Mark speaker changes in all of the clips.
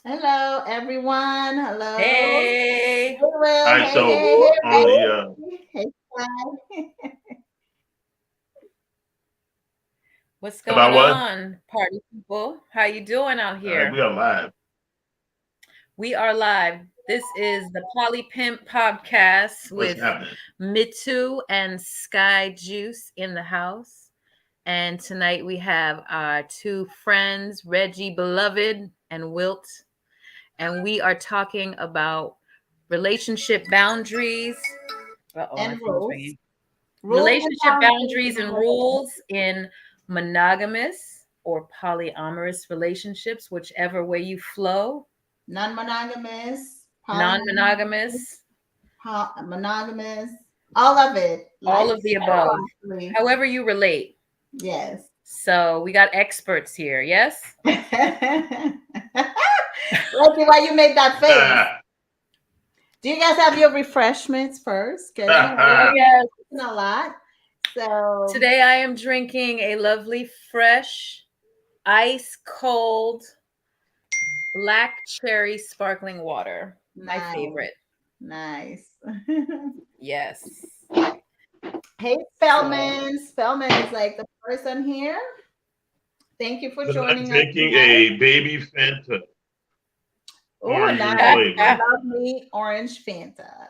Speaker 1: Hello, everyone. Hello. Hey,
Speaker 2: Hey,
Speaker 1: Will.
Speaker 3: All right,
Speaker 1: Hey,
Speaker 3: so
Speaker 1: hey, hey,
Speaker 3: on the
Speaker 1: Reggie. Hey, Sky.
Speaker 2: what's
Speaker 3: about
Speaker 2: going
Speaker 3: what?
Speaker 2: on, party people? How you doing out
Speaker 3: All right, we
Speaker 2: here?
Speaker 3: are live.
Speaker 2: We are live. This is the Poly Pimp podcast
Speaker 3: What's
Speaker 2: with
Speaker 3: happening?
Speaker 2: Mitu and Sky Juice in the house. And tonight we have our two friends, Reggie Beloved and Wilt. And we are talking about relationship boundaries. Uh-oh, my
Speaker 1: And
Speaker 2: phone's
Speaker 1: rules.
Speaker 2: ringing.
Speaker 1: Rules and
Speaker 2: Relationship
Speaker 1: boundaries
Speaker 2: boundaries
Speaker 1: in
Speaker 2: and
Speaker 1: relationships.
Speaker 2: rules in monogamous or polyamorous relationships, whichever way you flow,
Speaker 1: Non-monogamous, polyamorous,
Speaker 2: non-monogamous,
Speaker 1: monogamous, all of it.
Speaker 2: all
Speaker 1: Life
Speaker 2: of the above,
Speaker 1: actually.
Speaker 2: however you relate.
Speaker 1: Yes.
Speaker 2: So we got experts here, yes?
Speaker 1: Reggie, why you made that face? Do you guys have your refreshments first? Because
Speaker 2: Oh,
Speaker 1: we're
Speaker 2: yes.
Speaker 1: eating a lot. So
Speaker 2: Today I am drinking a lovely, fresh, ice cold black cherry sparkling water. My
Speaker 1: nice,
Speaker 2: favorite.
Speaker 1: nice.
Speaker 2: Yes.
Speaker 1: Hey,
Speaker 2: So
Speaker 1: Spellman. Spellman is like the person here. Thank you for
Speaker 3: But I'm
Speaker 1: joining us
Speaker 3: drinking
Speaker 1: tonight.
Speaker 3: a baby Fanta,
Speaker 1: Oh,
Speaker 3: orange in
Speaker 1: nice. I
Speaker 3: flavor.
Speaker 1: love me orange Fanta.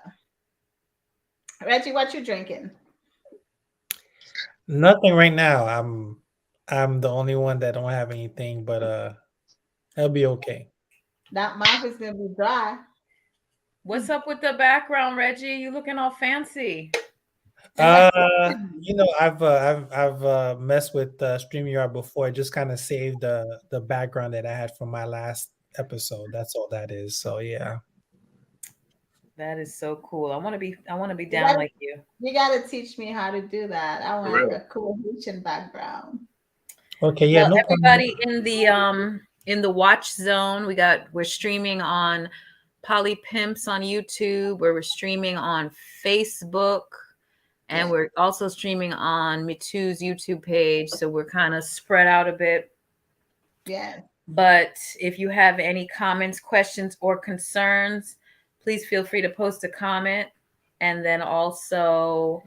Speaker 1: Reggie, what you drinking?
Speaker 4: Nothing right now. I'm the only one that don't have anything, but it'll be okay.
Speaker 1: That mouth is gonna be dry.
Speaker 2: what's up with the background, Reggie? You looking all fancy.
Speaker 1: It's a
Speaker 4: I've messed with StreamYard before. It just kind of saved the background that I had from my last episode. That's all that is. So yeah.
Speaker 2: That is so cool. I want to be
Speaker 1: you
Speaker 2: down
Speaker 1: gotta
Speaker 2: like you.
Speaker 1: you gotta teach me how to do that. I
Speaker 3: For
Speaker 1: want
Speaker 3: real.
Speaker 1: a cool Haitian background.
Speaker 4: Okay. Yeah.
Speaker 2: Well,
Speaker 4: No problem.
Speaker 2: everybody in the watch zone, we're streaming on Poly Pimps on YouTube, where we're streaming on Facebook, and
Speaker 1: Yeah,
Speaker 2: we're also streaming on Mitu's YouTube page, so we're kind of spread out a bit.
Speaker 1: yeah.
Speaker 2: But if you have any comments, questions, or concerns, please feel free to post a comment. And then also,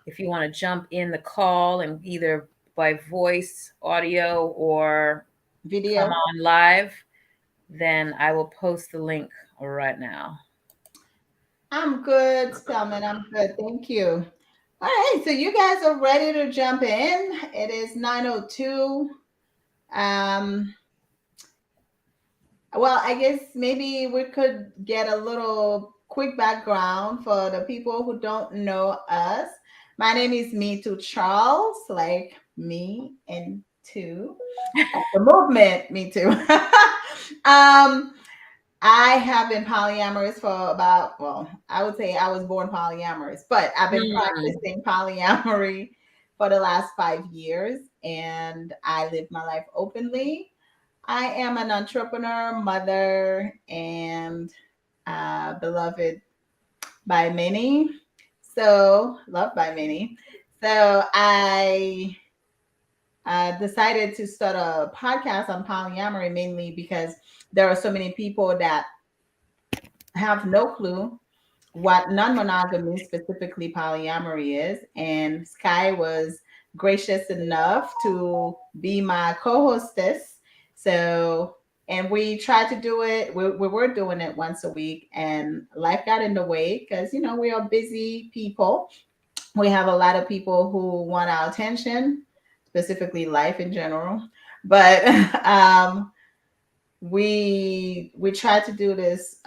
Speaker 2: if you want to jump in the call and either by voice, audio, or come
Speaker 1: Video.
Speaker 2: on live, then I will post the link right now.
Speaker 1: I'm good, Spellman. I'm good. Thank you. All right, so you guys are ready to jump in. It is 9:02. Um, well, I guess maybe we could get a little quick background for the people who don't know us. My name is Me Too Charles, like me and two, like the movement, Me Too. um, I have been polyamorous for about, well, I would say I was born polyamorous, but I've been
Speaker 2: Hmm.
Speaker 1: practicing polyamory for the last 5 years and I live my life openly. I am an entrepreneur, mother, and beloved by many. So, loved by many. So, I decided to start a podcast on polyamory mainly because there are so many people that have no clue what non-monogamy, specifically polyamory, is. And Sky was gracious enough to be my co-hostess. So, and we tried to do it. We were doing it once a week, and life got in the way because we are busy people. We have a lot of people who want our attention, specifically life in general. But we try to do this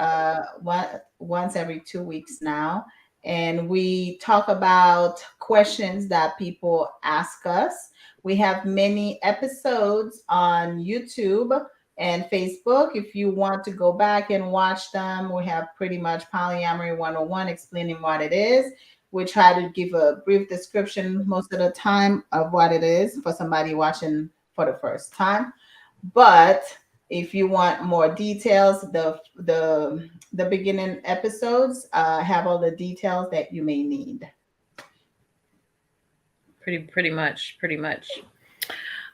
Speaker 1: once every 2 weeks now, and we talk about questions that people ask us. We have many episodes on YouTube and Facebook. If you want to go back and watch them, we have pretty much polyamory 101 explaining what it is. We try to give a brief description most of the time of what it is for somebody watching for the first time. But if you want more details, the beginning episodes have all the details that you may need.
Speaker 2: Pretty much, pretty much.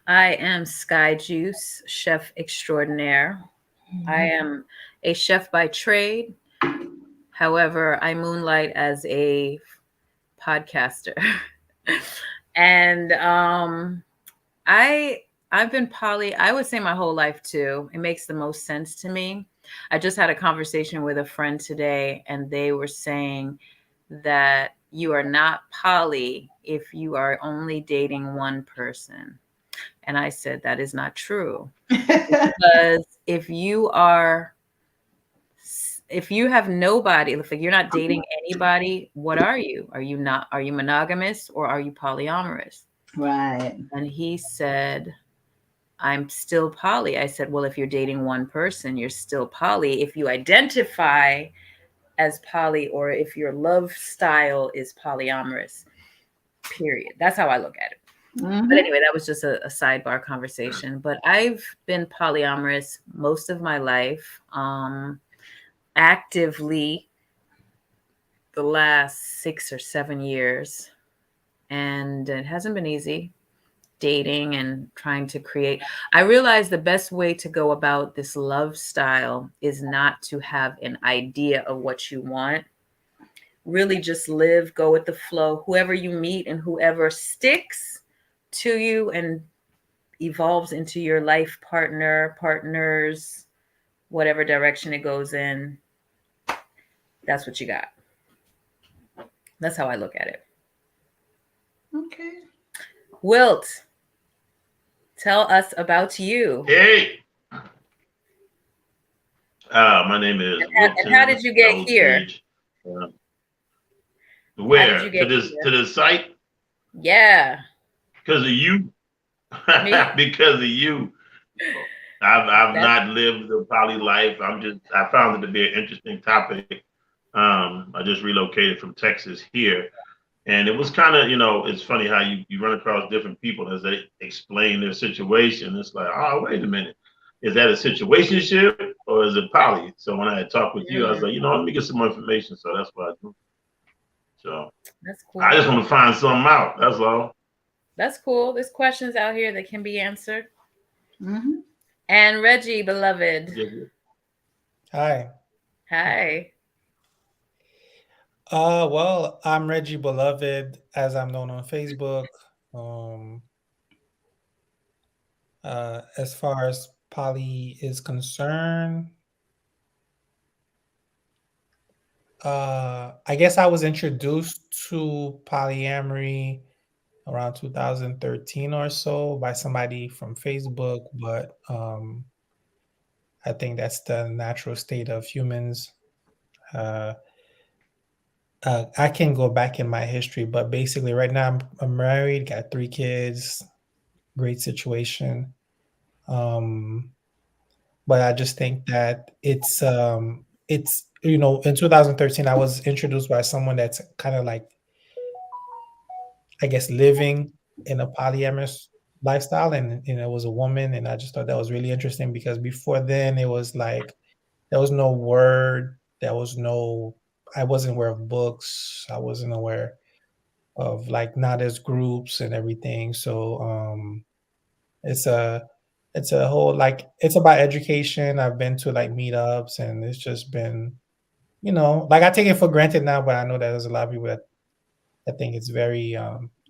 Speaker 2: I am Sky Juice, chef extraordinaire. I am a chef by trade. However, I moonlight as a podcaster. And I've been poly, I would say my whole life too. It makes the most sense to me. I just had a conversation with a friend today, and they were saying that you are not poly if you are only dating one person. And I said that is not true. Because if you have nobody, if you're not dating anybody, what are you? Are you monogamous or are you polyamorous?
Speaker 1: Right.
Speaker 2: And he said, I'm still poly. I said, well, if you're dating one person, you're still poly. If you identify as poly, or if your love style is polyamorous, period. That's how I look at it.
Speaker 1: Mm-hmm.
Speaker 2: But anyway, that was just a sidebar conversation. But I've been polyamorous most of my life, actively the last 6 or 7 years. And it hasn't been easy dating and trying to create. I realized the best way to go about this love style is not to have an idea of what you want. Really just live, go with the flow. Whoever you meet and whoever sticks to you and evolves into your life partner, partners, whatever direction it goes in, that's what you got. That's how I look at it.
Speaker 1: Okay.
Speaker 2: Wilt, tell us about you.
Speaker 3: Hey. My name is Wilton.
Speaker 2: And how did you get here?
Speaker 3: Where? To this site?
Speaker 2: Yeah.
Speaker 3: Because of you. Because of you. I've not lived the poly life. I found it to be an interesting topic. I just relocated from Texas here. And it was kind of, it's funny how you run across different people as they explain their situation. It's like, oh, wait a minute. Is that a situationship or is it poly? So when I had talked with you, I was like, let me get some more information. So that's what I do. So
Speaker 2: that's cool.
Speaker 3: I just want to find something out. That's all.
Speaker 2: That's cool. There's questions out here that can be answered.
Speaker 1: Mm-hmm.
Speaker 2: And Reggie, beloved.
Speaker 4: Hi.
Speaker 2: Hi.
Speaker 4: Well, I'm Reggie Beloved, as I'm known on Facebook. As far as poly is concerned, I guess I was introduced to polyamory around 2013 or so by somebody from Facebook, but I think that's the natural state of humans. I can go back in my history, but basically right now I'm married, got 3 kids, great situation. But I just think that it's in 2013 I was introduced by someone that's kind of like, I guess, living in a polyamorous lifestyle, and it was a woman, and I just thought that was really interesting because before then it was like there was no word, I wasn't aware of books, I wasn't aware of like not as groups and everything. So it's a whole, like, it's about education. I've been to like meetups and it's just been, like, I take it for granted now, but I know that there's a lot of people that I think it's very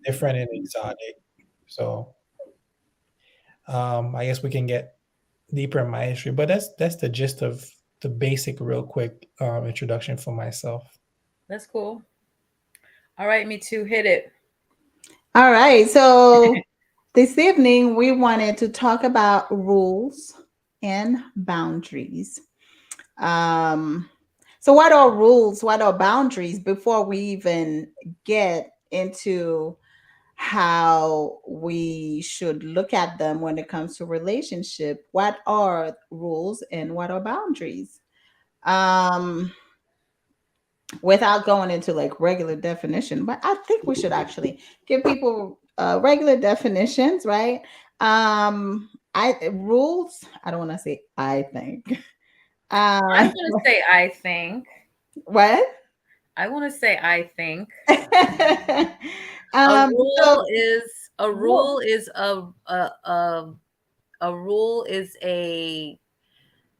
Speaker 4: different and exotic. So I guess we can get deeper in my history, but that's the gist of the basic, real quick introduction for myself.
Speaker 2: That's cool. All right, me too. Hit it.
Speaker 1: All right. So this evening we wanted to talk about rules and boundaries. So what are rules? What are boundaries? Before we even get into how we should look at them when it comes to relationship, what are rules and what are boundaries? Without going into like regular definition, but I think we should actually give people regular definitions, right? Rules, I don't want to say I think.
Speaker 2: I'm going to say I think.
Speaker 1: What?
Speaker 2: I want to say I think.
Speaker 1: A
Speaker 2: rule is a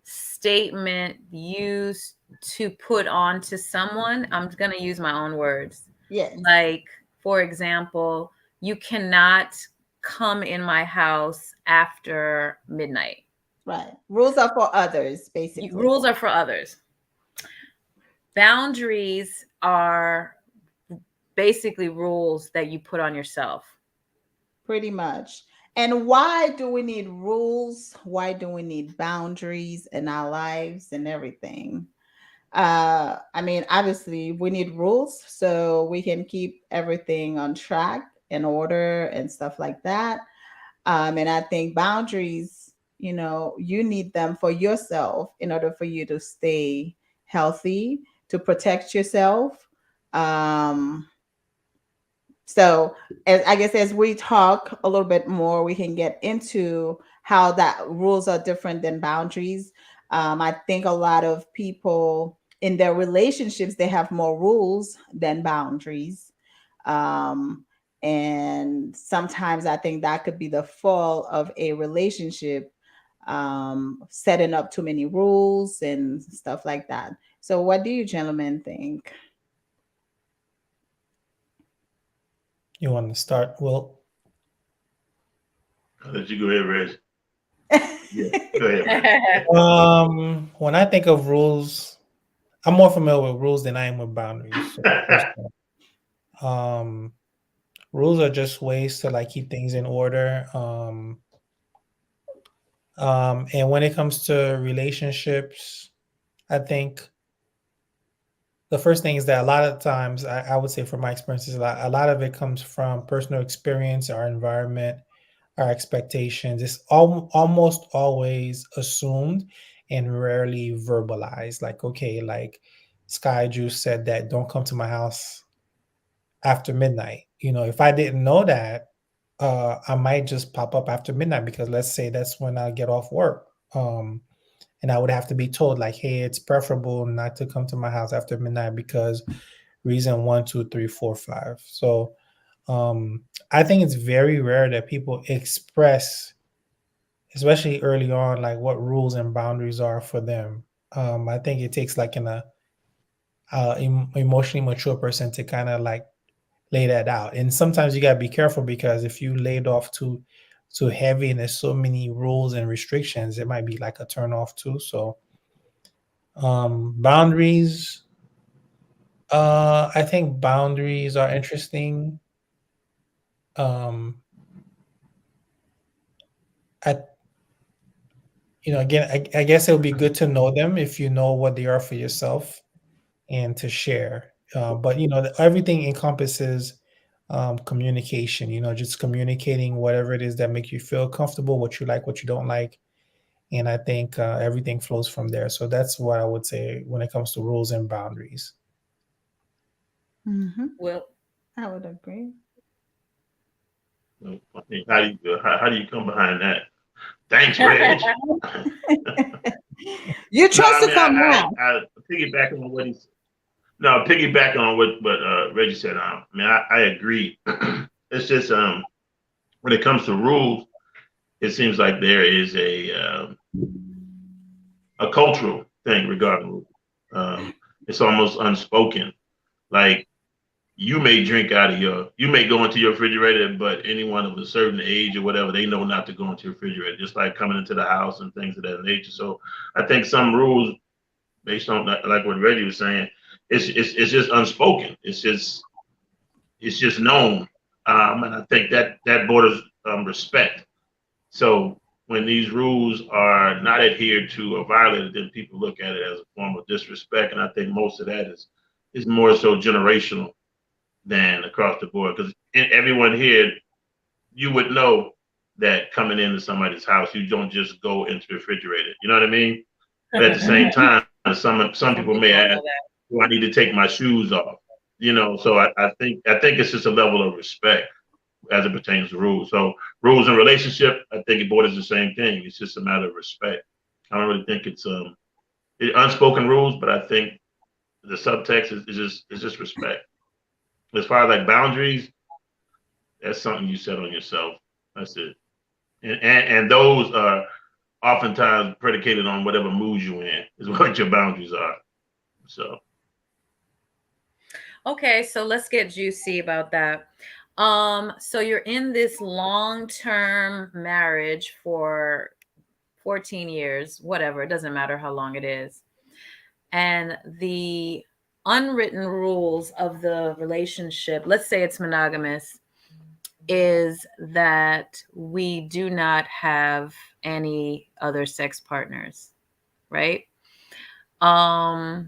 Speaker 2: statement used to put on to someone. I'm going to use my own words.
Speaker 1: Yes.
Speaker 2: Like, for example, you cannot come in my house after midnight.
Speaker 1: Right. Rules are for others, basically.
Speaker 2: Rules are for others. Boundaries are basically rules that you put on yourself.
Speaker 1: Pretty much. And why do we need rules? Why do we need boundaries in our lives and everything? I mean, obviously, we need rules so we can keep everything on track in order and stuff like that. And I think boundaries, you need them for yourself in order for you to stay healthy, to protect yourself. So I guess as we talk a little bit more, we can get into how that rules are different than boundaries. I think a lot of people in their relationships, they have more rules than boundaries. And sometimes I think that could be the fall of a relationship, setting up too many rules and stuff like that. So what do you gentlemen think?
Speaker 4: You want to start, Will?
Speaker 3: I'll let you go ahead, Reg. Yeah, go ahead.
Speaker 4: When I think of rules, I'm more familiar with rules than I am with boundaries. So, rules are just ways to like keep things in order. And when it comes to relationships, I think the first thing is that a lot of times, I would say from my experiences, a lot of it comes from personal experience, our environment, our expectations. It's almost always assumed and rarely verbalized. Like, okay, like Sky Juice said that don't come to my house after midnight. If I didn't know that, I might just pop up after midnight because let's say that's when I get off work. And I would have to be told like, hey, it's preferable not to come to my house after midnight because reason 1, 2, 3, 4, 5. So I think it's very rare that people express, especially early on, like what rules and boundaries are for them. I think it takes like an emotionally mature person to kind of like lay that out. And sometimes you gotta be careful because if you laid off too heavy and there's so many rules and restrictions, it might be like a turn off too. So boundaries, I think boundaries are interesting. Again, I guess it would be good to know them if you know what they are for yourself and to share. But everything encompasses communication. Just communicating whatever it is that make you feel comfortable, what you like, what you don't like, and I think everything flows from there. So that's what I would say when it comes to rules and boundaries.
Speaker 1: Mm-hmm.
Speaker 2: Well,
Speaker 1: I would agree.
Speaker 3: How do you come behind that? Thanks, Reg.
Speaker 1: You chose to come now.
Speaker 3: I piggybacking on what he said. No, piggybacking on what Reggie said. I agree. It's just when it comes to rules, it seems like there is a cultural thing regarding rules. It's almost unspoken. Like you may you may go into your refrigerator, but anyone of a certain age or whatever, they know not to go into your refrigerator, just like coming into the house and things of that nature. So I think some rules, based on like what Reggie was saying, it's just unspoken. It's just known, and I think that borders respect. So when these rules are not adhered to or violated, then people look at it as a form of disrespect, and I think most of that is more so generational than across the board. Because everyone here, you would know that coming into somebody's house, you don't just go into the refrigerator. You know what I mean? But at the same time, some people may ask, "Do I need to take my shoes off?" So I think it's just a level of respect as it pertains to rules. So rules in relationship, I think it borders the same thing. It's just a matter of respect. I don't really think it's unspoken rules, but I think the subtext is just respect. As far as like boundaries, that's something you set on yourself. That's it. And those are oftentimes predicated on whatever mood you in is what your boundaries are. So.
Speaker 2: Okay, so let's get juicy about that. So you're in this long-term marriage for 14 years, whatever, it doesn't matter how long it is. And the unwritten rules of the relationship, let's say it's monogamous, is that we do not have any other sex partners, right? How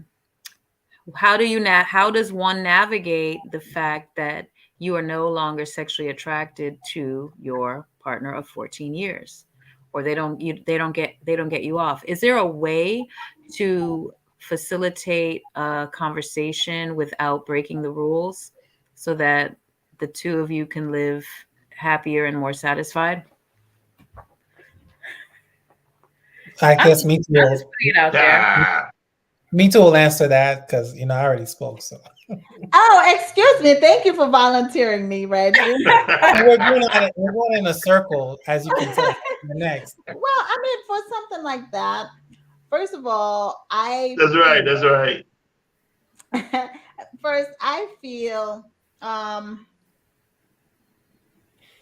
Speaker 2: does one navigate the fact that you are no longer sexually attracted to your partner of 14 years, or they don't get you off? Is there a way to facilitate a conversation without breaking the rules so that the two of you can live happier and more satisfied?
Speaker 4: I guess me too.
Speaker 2: I'll just put it out there.
Speaker 4: Me too will answer that because I already spoke. So.
Speaker 1: Oh, excuse me. Thank you for volunteering me, Reggie.
Speaker 4: we're going in a circle, as you can tell. Next.
Speaker 1: Well, I mean, for something like that, first of all,
Speaker 3: That's right. That's right.
Speaker 1: First, I feel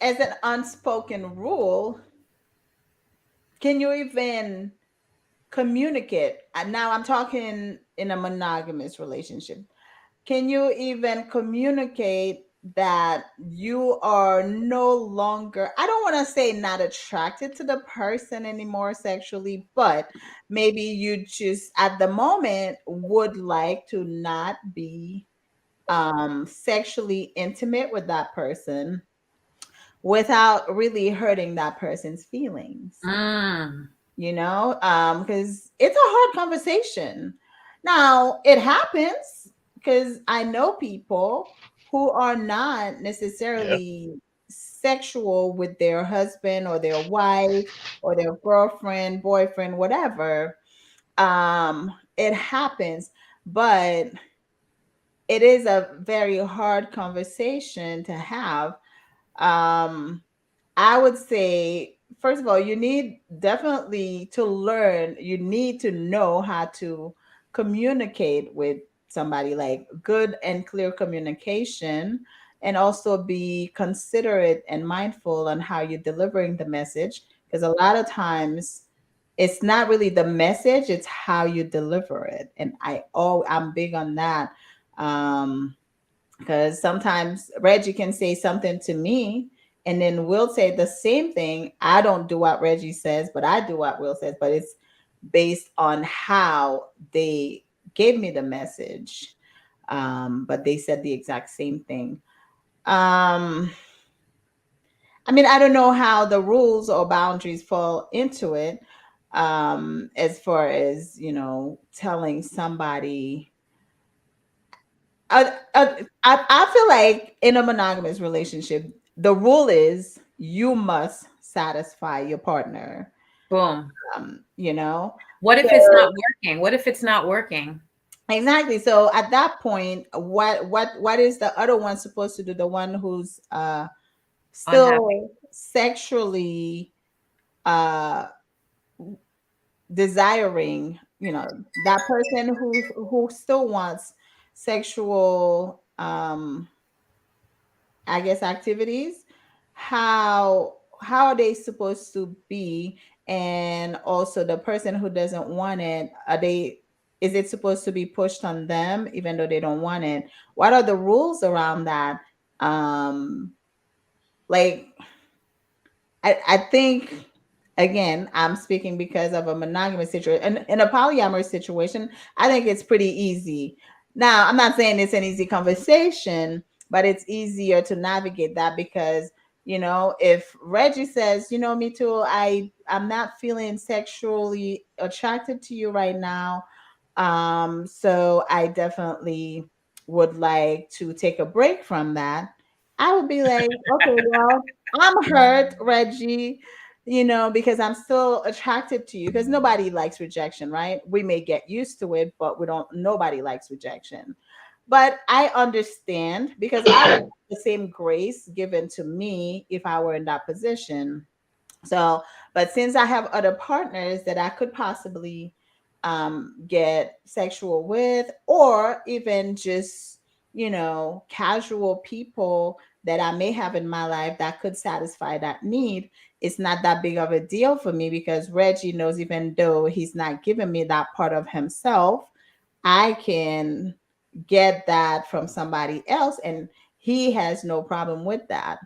Speaker 1: as an unspoken rule, can you even communicate? And now I'm talking in a monogamous relationship. Can you even communicate that you are no longer, I don't want to say not attracted to the person anymore sexually, but maybe you just at the moment would like to not be sexually intimate with that person without really hurting that person's feelings? Because it's a hard conversation. Now, it happens because I know people who are not necessarily sexual with their husband or their wife or their girlfriend, boyfriend, whatever. It happens, but it is a very hard conversation to have. I would say, first of all, you need definitely to learn, you need to know how to communicate with somebody, like good and clear communication, and also be considerate and mindful on how you're delivering the message. Because a lot of times it's not really the message, it's how you deliver it. And I'm big on that. Because sometimes Reggie can say something to me and then Will say the same thing. I don't do what Reggie says, but I do what Will says, but it's based on how they gave me the message. But they said the exact same thing. I mean, I don't know how the rules or boundaries fall into it, as far as, telling somebody. I feel like in a monogamous relationship, the rule is you must satisfy your partner.
Speaker 2: Boom.
Speaker 1: What
Speaker 2: if it's not working? What if it's not working?
Speaker 1: Exactly. So at that point, what is the other one supposed to do? The one who's still unhappy, sexually desiring, that person who still wants sexual I guess activities. How are they supposed to be? And also the person who doesn't want it, is it supposed to be pushed on them even though they don't want it? What are the rules around that? Like I think, again, I'm speaking because of a monogamous situation. And in a polyamorous situation, I think it's pretty easy. Now, I'm not saying it's an easy conversation, but it's easier to navigate that because, if Reggie says, me too, I'm not feeling sexually attracted to you right now. So I definitely would like to take a break from that. I would be like, okay, well, I'm hurt, Reggie, because I'm still attracted to you, because nobody likes rejection, right? We may get used to it, but nobody likes rejection. But I understand, because I would have the same grace given to me if I were in that position. So, but since I have other partners that I could possibly get sexual with, or even just, casual people that I may have in my life that could satisfy that need, it's not that big of a deal for me because Reggie knows even though he's not giving me that part of himself, I can get that from somebody else and he has no problem with that.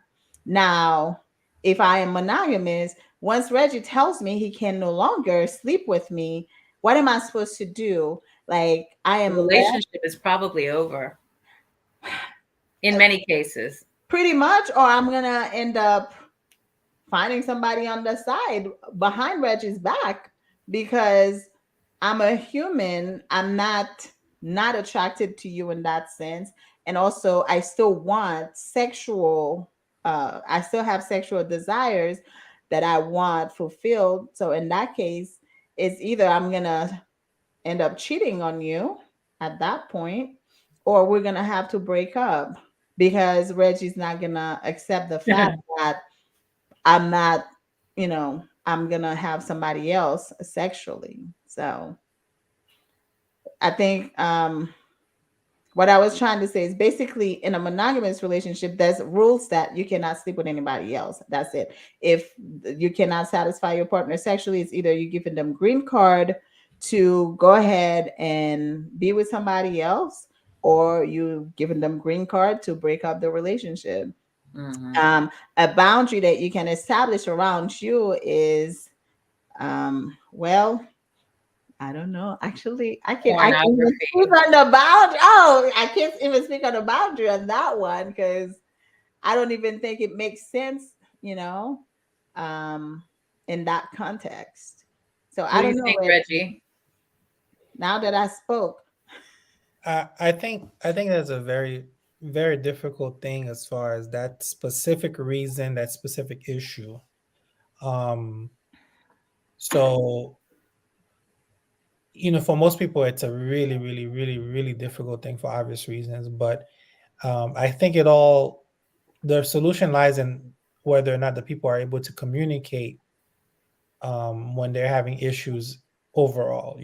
Speaker 1: Now, if I am monogamous, once Reggie tells me he can no longer sleep with me, what am I supposed to do? Like I
Speaker 2: The
Speaker 1: am left
Speaker 2: relationship is probably over in many cases.
Speaker 1: pretty much, or I'm gonna end up finding somebody on the side behind Reggie's back because I'm a human. I'm not attracted to you in that sense. And also I still want sexual I still have sexual desires that I want fulfilled. So in that case, it's either I'm going to end up cheating on you at that point or we're going to have to break up because Reggie's not going to accept the fact that I'm not, I'm gonna have somebody else sexually. So I think what I was trying to say is basically in a monogamous relationship, there's rules that you cannot sleep with anybody else. That's it. If you cannot satisfy your partner sexually, it's either you giving them green card to go ahead and be with somebody else, or you giving them green card to break up the relationship. A boundary that you can establish around you is well, I don't know. Actually, I can even
Speaker 2: Pornography.
Speaker 1: speak on the boundary. Oh, I can't even speak on the boundary on that one because I don't even think it makes sense, um, in that context. So
Speaker 2: What
Speaker 1: I
Speaker 2: do you
Speaker 1: don't know,
Speaker 2: think,
Speaker 1: Reggie.
Speaker 2: Reggie?
Speaker 1: Now that I spoke,
Speaker 4: I think that's a very very difficult thing as far as that specific reason, that specific issue. Um, so for most people, it's a really, really, really, really difficult thing for obvious reasons. But I think the solution lies in whether or not the people are able to communicate when they're having issues overall.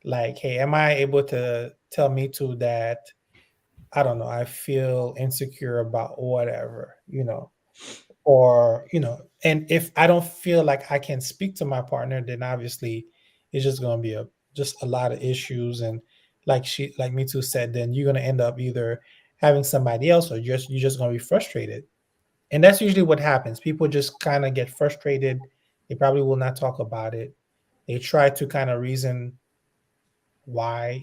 Speaker 4: Like, hey, am I able to tell Me Too that I don't know, I feel insecure about whatever, or and if I don't feel like I can speak to my partner, then obviously it's just going to be just a lot of issues. And like Me Too said, then you're going to end up either having somebody else, or you're just going to be frustrated. And that's usually what happens. People just kind of get frustrated. They probably will not talk about it. They try to kind of reason why,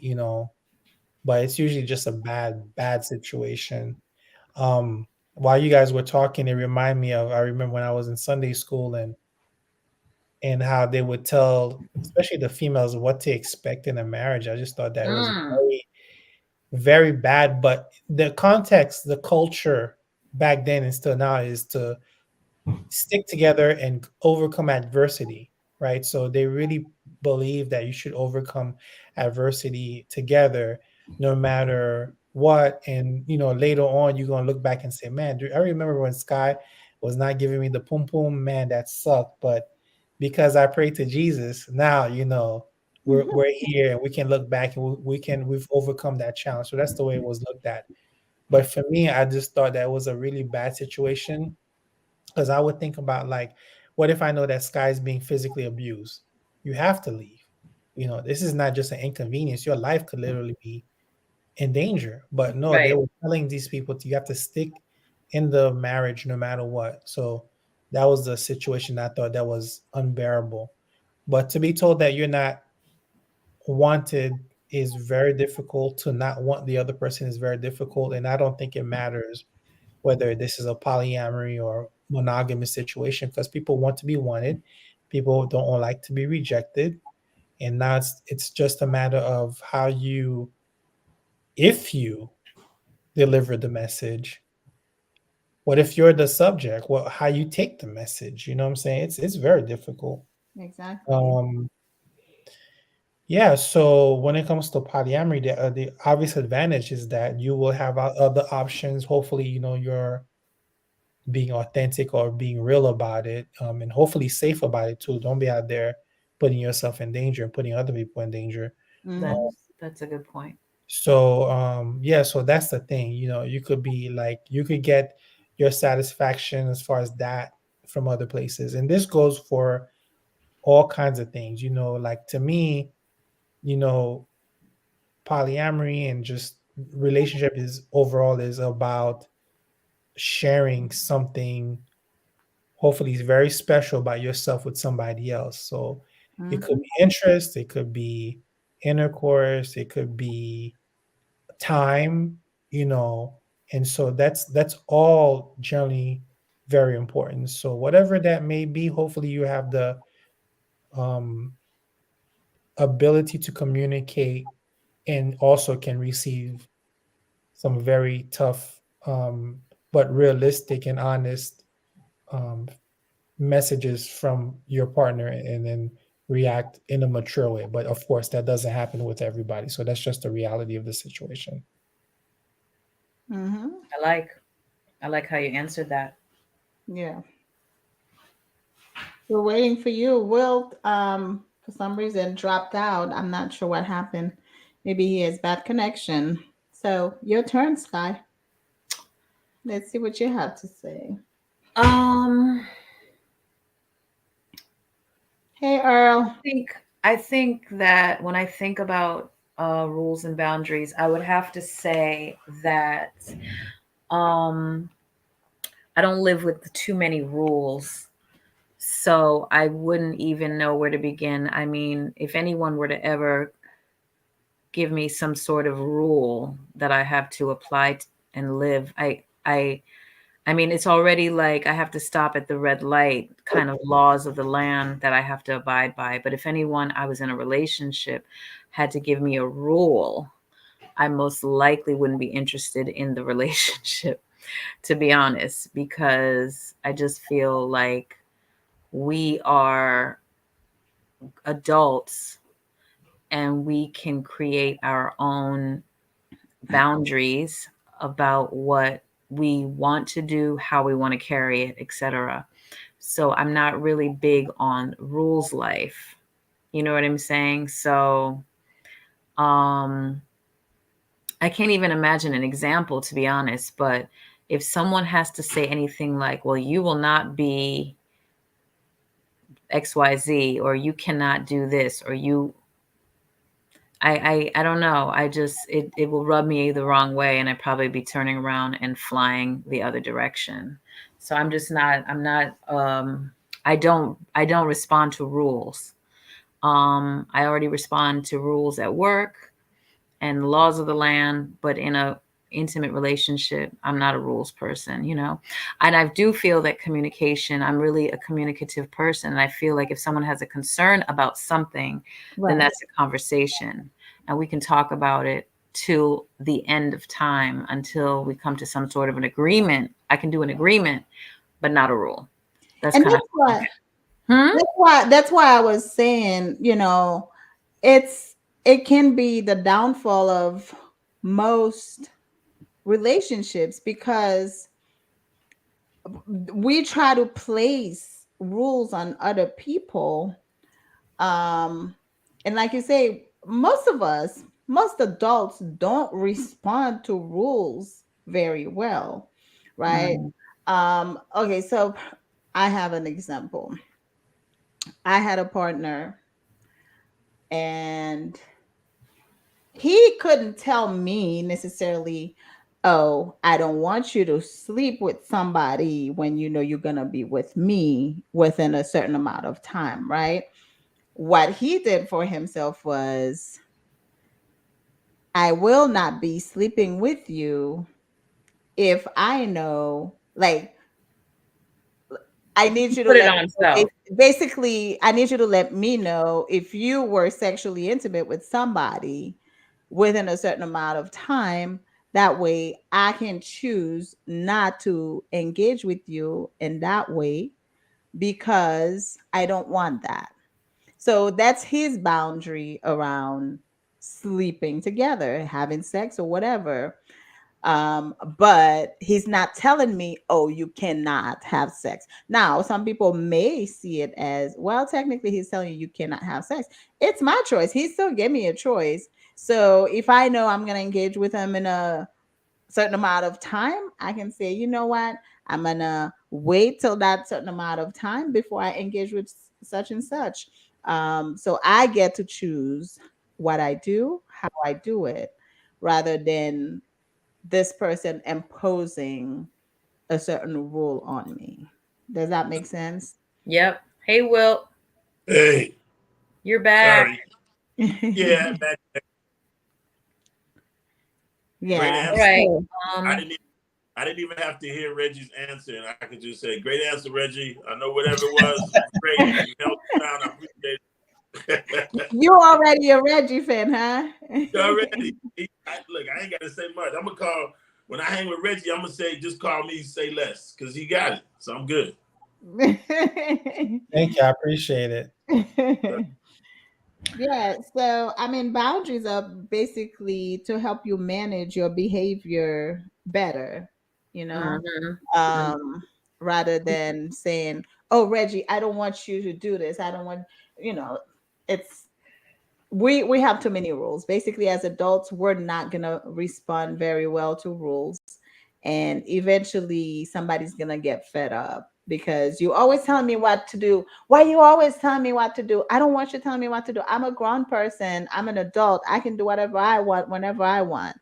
Speaker 4: but it's usually just a bad situation. While you guys were talking, it reminded me of, I remember when I was in Sunday school, and how they would tell, especially the females, what to expect in a marriage. I just thought that it was
Speaker 2: Mm,
Speaker 4: very, very bad. But the context, the culture back then and still now is to stick together and overcome adversity, right? So they really believe that you should overcome adversity together no matter what. And later on you're going to look back and say, man, I remember when Sky was not giving me the pum pum, man, that sucked. But because I prayed to Jesus, now we're here and we can look back and we've overcome that challenge. So that's the way it was looked at. But for me, I just thought that was a really bad situation, because I would think about, like, what if I know that Sky is being physically abused? You have to leave. This is not just an inconvenience. Your life could literally be in danger. But no, they
Speaker 2: right.
Speaker 4: were telling these people you have to stick in the marriage no matter what. So that was the situation. I thought that was unbearable. But to be told that you're not wanted is very difficult. To not want the other person is very difficult. And I don't think it matters whether this is a polyamory or monogamous situation, because people want to be wanted. People don't like to be rejected. And now it's just a matter of if you deliver the message. What if you're the subject? Well, how you take the message? You know what I'm saying? It's very difficult.
Speaker 1: exactly.
Speaker 4: Um, yeah. So when it comes to polyamory, the obvious advantage is that you will have other options. Hopefully, your being authentic or being real about it, and hopefully safe about it too. Don't be out there putting yourself in danger and putting other people in danger.
Speaker 1: Mm-hmm.
Speaker 2: That's a good point.
Speaker 4: So yeah, so that's the thing. You could be like, you could get your satisfaction as far as that from other places, and this goes for all kinds of things. Like, to me, you know polyamory and just relationship is overall is about sharing something, hopefully it's very special about yourself with somebody else. So it could
Speaker 1: Mm-hmm.
Speaker 4: be interest, it could be intercourse, it could be time, you know, and so that's all generally very important. So whatever that may be, hopefully you have the um, ability to communicate and also can receive some very tough, but realistic and honest um, messages from your partner, and then react in a mature way. But of course, that doesn't happen with everybody. So that's just the reality of the situation.
Speaker 1: Mm-hmm.
Speaker 2: I like how you answered that.
Speaker 1: Yeah. We're waiting for you. Will, for some reason dropped out. I'm not sure what happened. Maybe he has bad connection. So your turn, Sky. Let's see what you have to say.
Speaker 2: Um,
Speaker 1: Hey, Earl.
Speaker 2: I think that when I think about rules and boundaries, I would have to say that um, I don't live with too many rules, so I wouldn't even know where to begin. I mean, if anyone were to ever give me some sort of rule that I have to apply and live, I mean, it's already like I have to stop at the red light kind of laws of the land that I have to abide by. But if anyone I was in a relationship had to give me a rule, I most likely wouldn't be interested in the relationship, to be honest, because I just feel like we are adults and we can create our own boundaries about what we want to do, how we want to carry it, etc. So I'm not really big on rules life. You know what I'm saying? So um I can't even imagine an example, to be honest, but if someone has to say anything like, well, you will not be XYZ, or you cannot do this, or I don't know. It will rub me the wrong way, and I'd probably be turning around and flying the other direction. So I don't respond to rules. I already respond to rules at work and laws of the land, but in a intimate relationship, I'm not a rules person, you know. And I do feel that communication, I'm really a communicative person. And I feel like if someone has a concern about something, then
Speaker 1: Right.
Speaker 2: that's a conversation. And we can talk about it till the end of time until we come to some sort of an agreement. I can do an agreement, but not a rule. That's
Speaker 1: And
Speaker 2: kind of hmm?
Speaker 1: that's why I was saying, it's it can be the downfall of most relationships because we try to place rules on other people. Um, and like you say, most adults don't respond to rules very well, right?
Speaker 2: Mm,
Speaker 1: Okay, so I have an example. I had a partner and he couldn't tell me necessarily, oh, I don't want you to sleep with somebody when you know you're going to be with me within a certain amount of time, right? What he did for himself was, I will not be sleeping with you if I know, like, I need you to
Speaker 2: put it
Speaker 1: let
Speaker 2: on self.
Speaker 1: basically, I need you to let me know if you were sexually intimate with somebody within a certain amount of time. That way I can choose not to engage with you in that way because I don't want that. So that's his boundary around sleeping together, having sex or whatever. But he's not telling me, oh, you cannot have sex. Now, some people may see it as, well, technically he's telling you cannot have sex. It's my choice. He still gave me a choice. So if I know I'm going to engage with him in a certain amount of time, I can say, you know what, I'm going to wait till that certain amount of time before I engage with such and such. So I get to choose what I do, how I do it, rather than this person imposing a certain rule on me. Does that make sense?
Speaker 2: Yep. Hey, Wilt,
Speaker 5: Hey,
Speaker 2: you're back.
Speaker 5: sorry. Yeah, that great
Speaker 1: Yeah.
Speaker 5: answer.
Speaker 2: Right.
Speaker 1: So,
Speaker 5: I didn't even have to hear Reggie's answer, and I could just say, "Great answer, Reggie. I know whatever it was great. You held it down. I appreciate it."
Speaker 1: you already a Reggie fan, huh?
Speaker 5: Already. Look, I ain't got to say much. I'm gonna call when I hang with Reggie. I'm gonna say, just call me, say less, because he got it. So I'm good.
Speaker 4: Thank you. I appreciate it.
Speaker 1: Yeah, so I mean, boundaries are basically to help you manage your behavior better, you know, um, rather than saying, "Oh, Reggie, I don't want you to do this. I don't want," you know, it's we have too many rules. Basically, as adults, we're not gonna respond very well to rules, and eventually somebody's gonna get fed up because you always telling me what to do. Why you always telling me what to do? I don't want you telling me what to do. I'm a grown person. I'm an adult. I can do whatever I want whenever I want.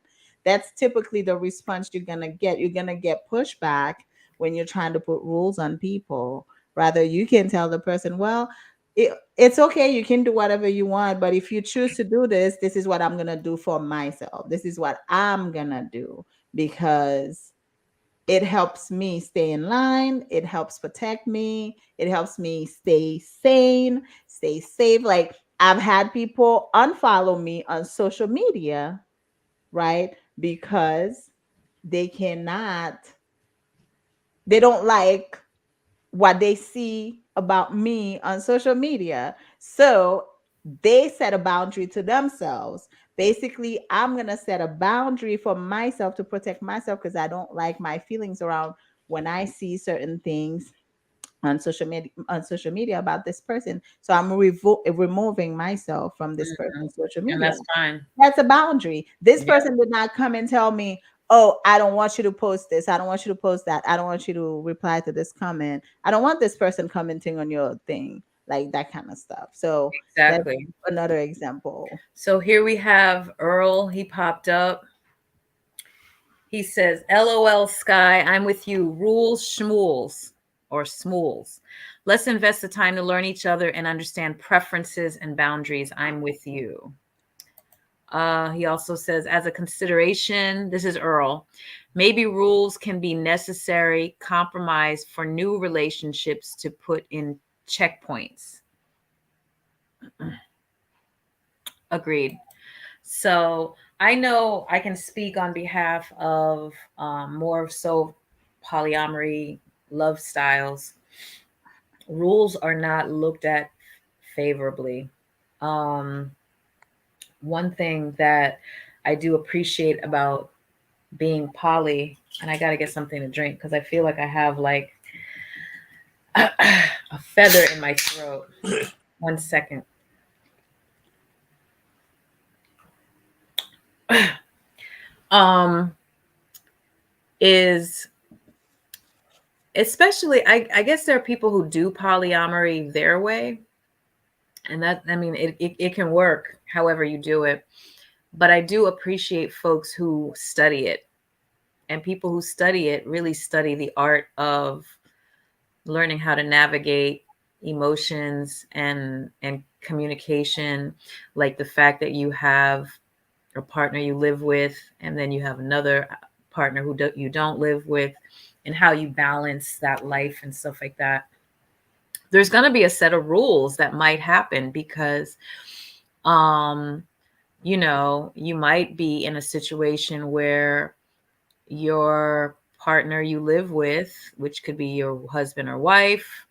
Speaker 1: That's typically the response you're gonna get. You're gonna get pushback when you're trying to put rules on people. Rather, you can tell the person, well, it's okay, you can do whatever you want, but if you choose to do this, this is what I'm going to do for myself. This is what I'm going to do because it helps me stay in line, it helps protect me, it helps me stay sane, stay safe. Like, I've had people unfollow me on social media, right? Because they cannot, they don't like what they see about me on social media. So they set a boundary to themselves. Basically, I'm going to set a boundary for myself to protect myself because I don't like my feelings around when I see certain things on social media about this person. So I'm removing myself from this person's social
Speaker 2: And
Speaker 1: media.
Speaker 2: that's fine.
Speaker 1: That's a boundary. This
Speaker 2: Yeah.
Speaker 1: person did not come and tell me, oh, I don't want you to post this. I don't want you to post that. I don't want you to reply to this comment. I don't want this person commenting on your thing, like that kind of stuff. So that's
Speaker 2: Exactly.
Speaker 1: another example.
Speaker 2: So here we have Earl. He popped up. He says, LOL, Sky, I'm with you. Rules, schmools, or smools. Let's invest the time to learn each other and understand preferences and boundaries. I'm with you. He also says, as a consideration, this is Earl, maybe rules can be necessary compromise for new relationships to put in checkpoints. Agreed. So I know I can speak on behalf of more so polyamory love styles. Rules are not looked at favorably. One thing that I do appreciate about being poly, and I got to get something to drink because I feel like I have like a feather in my throat. 1 second. Is especially I guess there are people who do polyamory their way, and that, I mean, it can work however you do it, but I do appreciate folks who study it, and people who study it really study the art of learning how to navigate emotions and communication, like the fact that you have a partner you live with and then you have another partner who you don't live with, and how you balance that life and stuff like that. There's going to be a set of rules that might happen because you know, you might be in a situation where your partner you live with, which could be your husband or wife,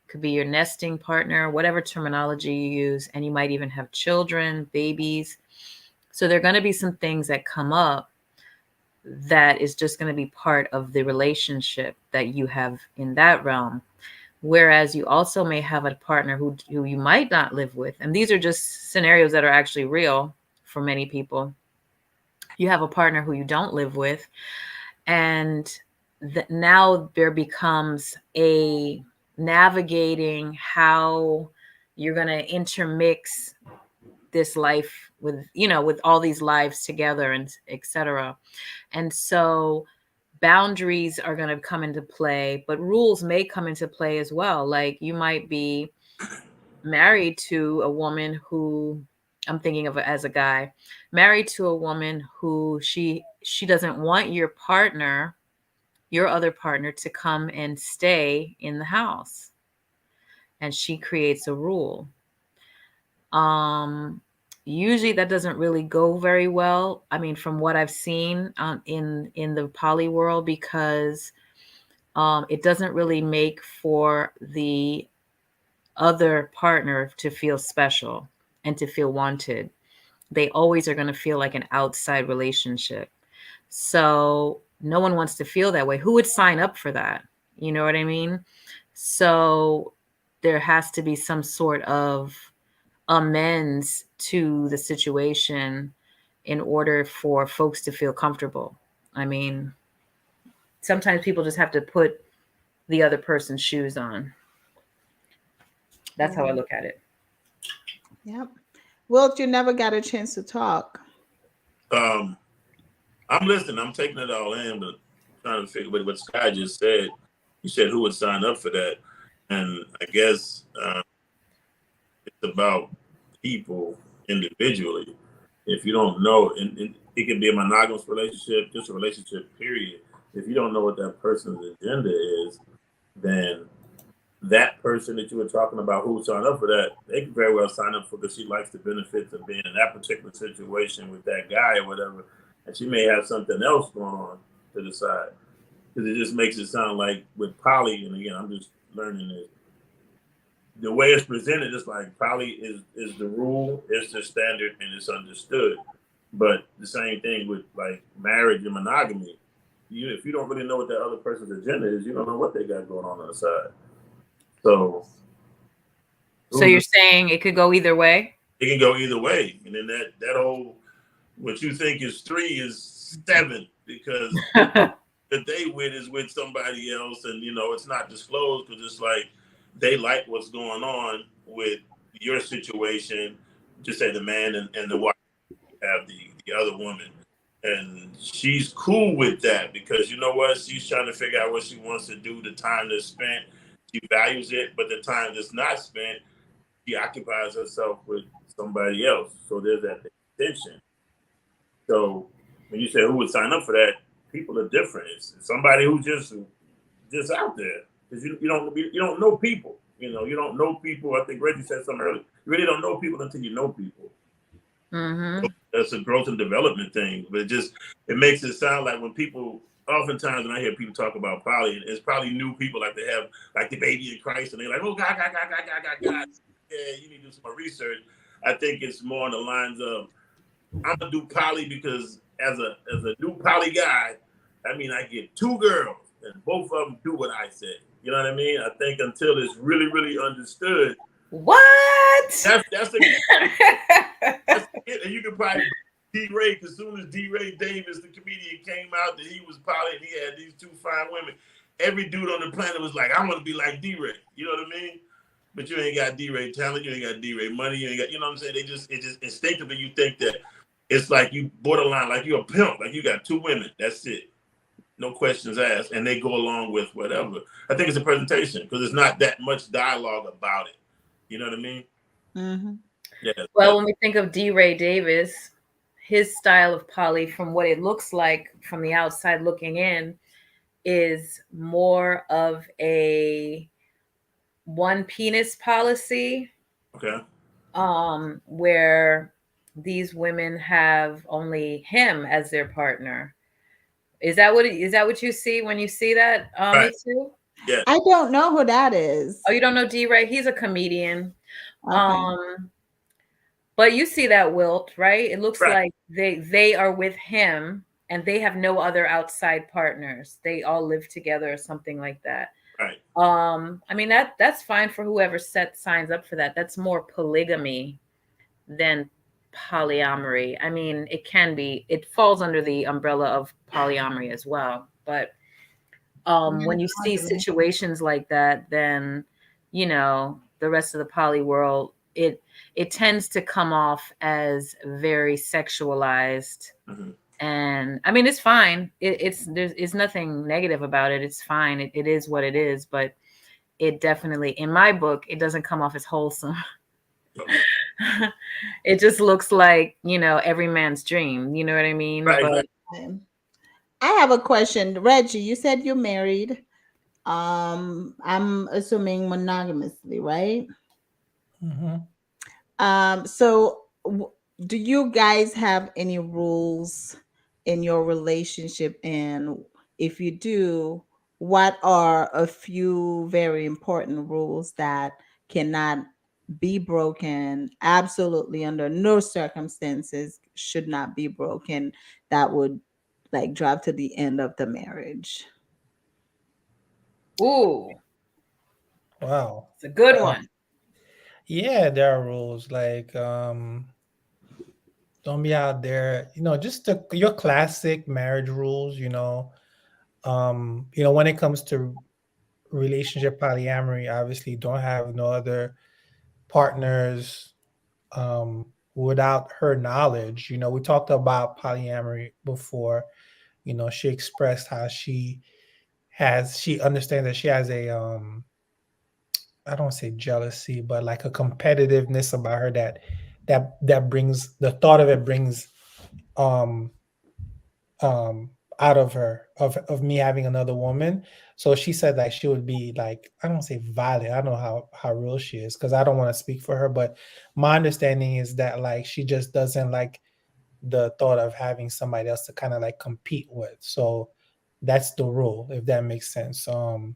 Speaker 2: could be your nesting partner, whatever terminology you use, and you might even have children, babies. So there are going to be some things that come up that is just going to be part of the relationship that you have in that realm. Whereas you also may have a partner who you might not live with. And these are just scenarios that are actually real for many people. You have a partner who you don't live with, and now there becomes a navigating how you're going to intermix this life with, with all these lives together, and etc. And so boundaries are going to come into play, but rules may come into play as well. Like you might be married to a woman who, I'm thinking of as a guy, married to a woman who she doesn't want your other partner to come and stay in the house. And she creates a rule. Usually that doesn't really go very well. I mean, from what I've seen in the poly world, because it doesn't really make for the other partner to feel special and to feel wanted. They always are going to feel like an outside relationship. So no one wants to feel that way. Who would sign up for that? You know what I mean? So there has to be some sort of amends to the situation in order for folks to feel comfortable. I mean, sometimes people just have to put the other person's shoes on. That's how I look at it.
Speaker 1: Yep. Wilt, you never got a chance to talk.
Speaker 5: I'm listening. I'm taking it all in, but trying to figure what Sky just said. He said who would sign up for that, and I guess it's about people individually. If you don't know, and it can be a monogamous relationship, just a relationship, period. If you don't know what that person's agenda is, then that person that you were talking about who would sign up for that, they could very well sign up for because she likes the benefits of being in that particular situation with that guy or whatever. And she may have something else going on to the side. Because it just makes it sound like with poly, and again, I'm just learning this. The way it's presented, it's like poly is the rule, it's the standard, and it's understood. But the same thing with like marriage and monogamy. If you don't really know what that other person's agenda is, you don't know what they got going on the side. So
Speaker 2: you're saying it could go either way?
Speaker 5: It can go either way. And then that whole, what you think is 3 is 7 because the they with is with somebody else, and it's not disclosed because it's like they like what's going on with your situation. Just say the man and the wife have the other woman, and she's cool with that because you know what, she's trying to figure out what she wants to do. The time that's spent, she values it, but the time that's not spent, she occupies herself with somebody else. So there's that tension. So when you say who would sign up for that, people are different. It's somebody who just out there because you don't know people. You don't know people. I think Reggie said something earlier. You really don't know people until you know people.
Speaker 2: Mm-hmm.
Speaker 5: So that's a growth and development thing. But it makes it sound like when people, oftentimes when I hear people talk about poly, it's probably new people like they have like the baby in Christ, and they're like, oh God. Yeah, you need to do some more research. I think it's more on the lines of I'm gonna do poly because as a new poly guy, I mean I get 2 girls and both of them do what I say. You know what I mean? I think until it's really, really understood.
Speaker 2: What?
Speaker 5: That's it. And you can probably D-Ray, because as soon as D-Ray Davis, the comedian, came out that he was poly and he had these 2 fine women, every dude on the planet was like, I want to be like D-Ray. You know what I mean? But you ain't got D-Ray talent, you ain't got D-Ray money, you ain't got, you know what I'm saying? It just instinctively you think that it's like you borderline, like you're a pimp, like you got 2 women, that's it. No questions asked, and they go along with whatever. I think it's a presentation because it's not that much dialogue about it. You know what I mean?
Speaker 1: Mm-hmm.
Speaker 5: Yeah.
Speaker 2: Well, when we think of D-Ray Davis, his style of poly, from what it looks like from the outside looking in, is more of a one penis policy.
Speaker 5: Okay.
Speaker 2: Where these women have only him as their partner. Is that what you see when you see that?
Speaker 5: Right.
Speaker 2: Me too.
Speaker 5: Yeah.
Speaker 1: I don't know who that is.
Speaker 2: Oh, you don't know D-Ray? He's a comedian.
Speaker 1: Okay.
Speaker 2: But you see that, Wilt, right? It looks
Speaker 5: Right.
Speaker 2: like they are with him, and they have no other outside partners. They all live together or something like that.
Speaker 5: Right.
Speaker 2: I mean, that's fine for whoever signs up for that. That's more polygamy than polyamory. I mean, it falls under the umbrella of polyamory as well. But when you see situations like that, then, you know, the rest of the poly world, it tends to come off as very sexualized.
Speaker 5: Mhm.
Speaker 2: And I mean, it's fine. There's nothing negative about it. It's fine. It is what it is. But it definitely, in my book, it doesn't come off as wholesome. It just looks like, you know, every man's dream. You know what I mean?
Speaker 5: Right.
Speaker 2: But
Speaker 1: I have a question. Reggie, you said you're married. I'm assuming monogamously, right? So do you guys have any rules in your relationship? And if you do, what are a few very important rules that cannot be broken, absolutely under no circumstances should not be broken, that would like drive to the end of the marriage?
Speaker 2: ooh,
Speaker 4: Wow.
Speaker 2: it's a good one.
Speaker 4: Yeah, there are rules like don't be out there, you know, just your classic marriage rules, you know. When it comes to relationship polyamory, obviously don't have no other partners without her knowledge. You know, we talked about polyamory before. You know, she expressed how she understands that she has a I don't say jealousy, but like a competitiveness about her that brings the thought of it brings um out of her of me having another woman. So she said like she would be like, I don't say violent. I don't know how real she is because I don't want to speak for her, but my understanding is that like she just doesn't like the thought of having somebody else to kind of like compete with. So that's the rule, if that makes sense. So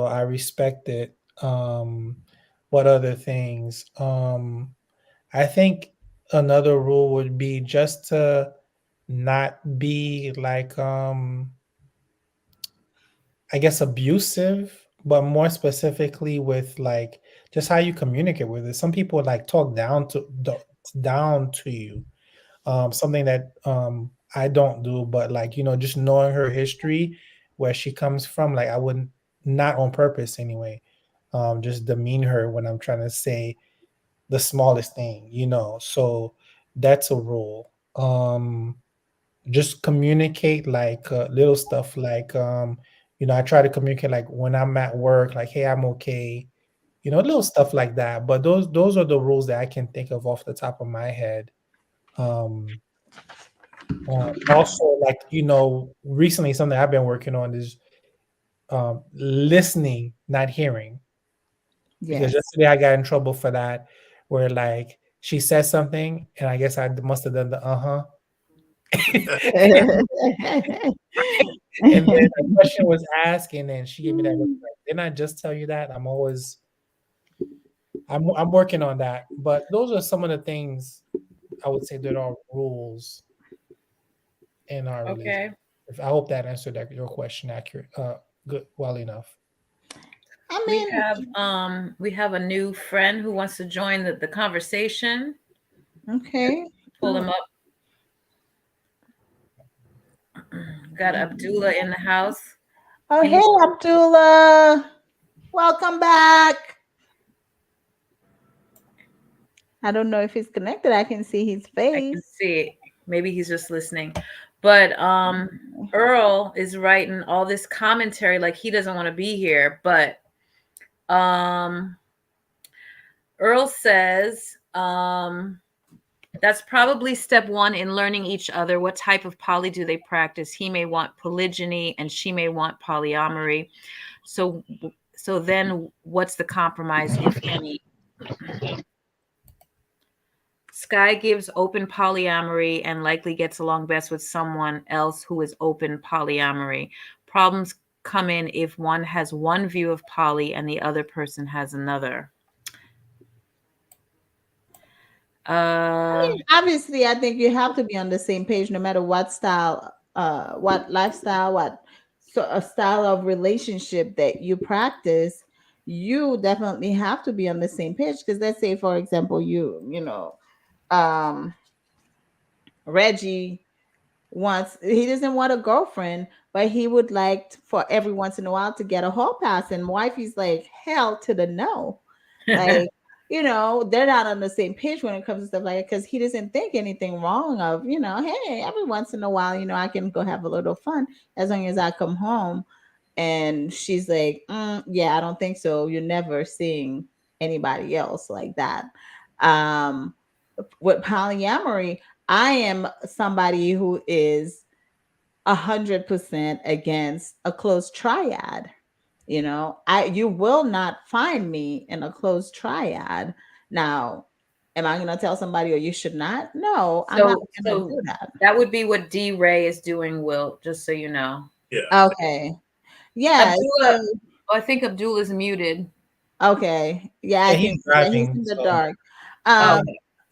Speaker 4: I respect it. What other things? I think another rule would be just to not be like I guess abusive, but more specifically with like just how you communicate with it. Some people like talk down to you. Something that I don't do, but like, you know, just knowing her history, where she comes from, like I wouldn't, not on purpose anyway, just demean her when I'm trying to say the smallest thing, you know. So that's a rule. Just communicate like little stuff like I try to communicate like when I'm at work, like, hey, I'm okay, you know, little stuff like that. But those are the rules that I can think of off the top of my head. um Also, like, you know, recently something I've been working on is listening, not hearing. Because
Speaker 1: Yes.
Speaker 4: yesterday I got in trouble for that, where like she said something and I guess I must have done the uh-huh. And then a question was asked, and then she gave me that look like, didn't I just tell you that? I'm working on that. But those are some of the things I would say that are rules in our relationship.
Speaker 2: Okay.
Speaker 4: I hope that answered your question accurate, good, well enough.
Speaker 1: I mean,
Speaker 2: We have a new friend who wants to join the conversation.
Speaker 1: okay.
Speaker 2: Pull him up. Got Abdullah in the house.
Speaker 1: Oh, hey, Abdullah. Welcome back. I don't know if he's connected. I can see his face.
Speaker 2: I can see it. Maybe he's just listening. But Earl is writing all this commentary like he doesn't want to be here. But Earl says that's probably step one in learning each other. What type of poly do they practice? He may want polygyny and she may want polyamory. So then what's the compromise, if any? Sky gives open polyamory and likely gets along best with someone else who is open polyamory. Problems come in if one has one view of poly and the other person has another.
Speaker 1: Obviously, I think you have to be on the same page no matter what style what lifestyle, what so a style of relationship that you practice, you definitely have to be on the same page. Because let's say, for example, um, Reggie he doesn't want a girlfriend, but he would like for every once in a while to get a hall pass. And wifey's like, hell to the no. Like, they're not on the same page when it comes to stuff like that, because he doesn't think anything wrong of, hey, every once in a while, I can go have a little fun as long as I come home. And she's like, yeah, I don't think so. You're never seeing anybody else like that. Um, with polyamory, I am somebody who is 100% against a closed triad. You will not find me in a closed triad. Now, am I going to tell somebody, or you should not? No, I'm not going to do that.
Speaker 2: That would be what D Ray is doing, Wilt, just so you know.
Speaker 5: Yeah.
Speaker 1: Okay. Yeah.
Speaker 2: I think Abdullah's muted.
Speaker 1: Okay. Yeah, I think he's in the dark.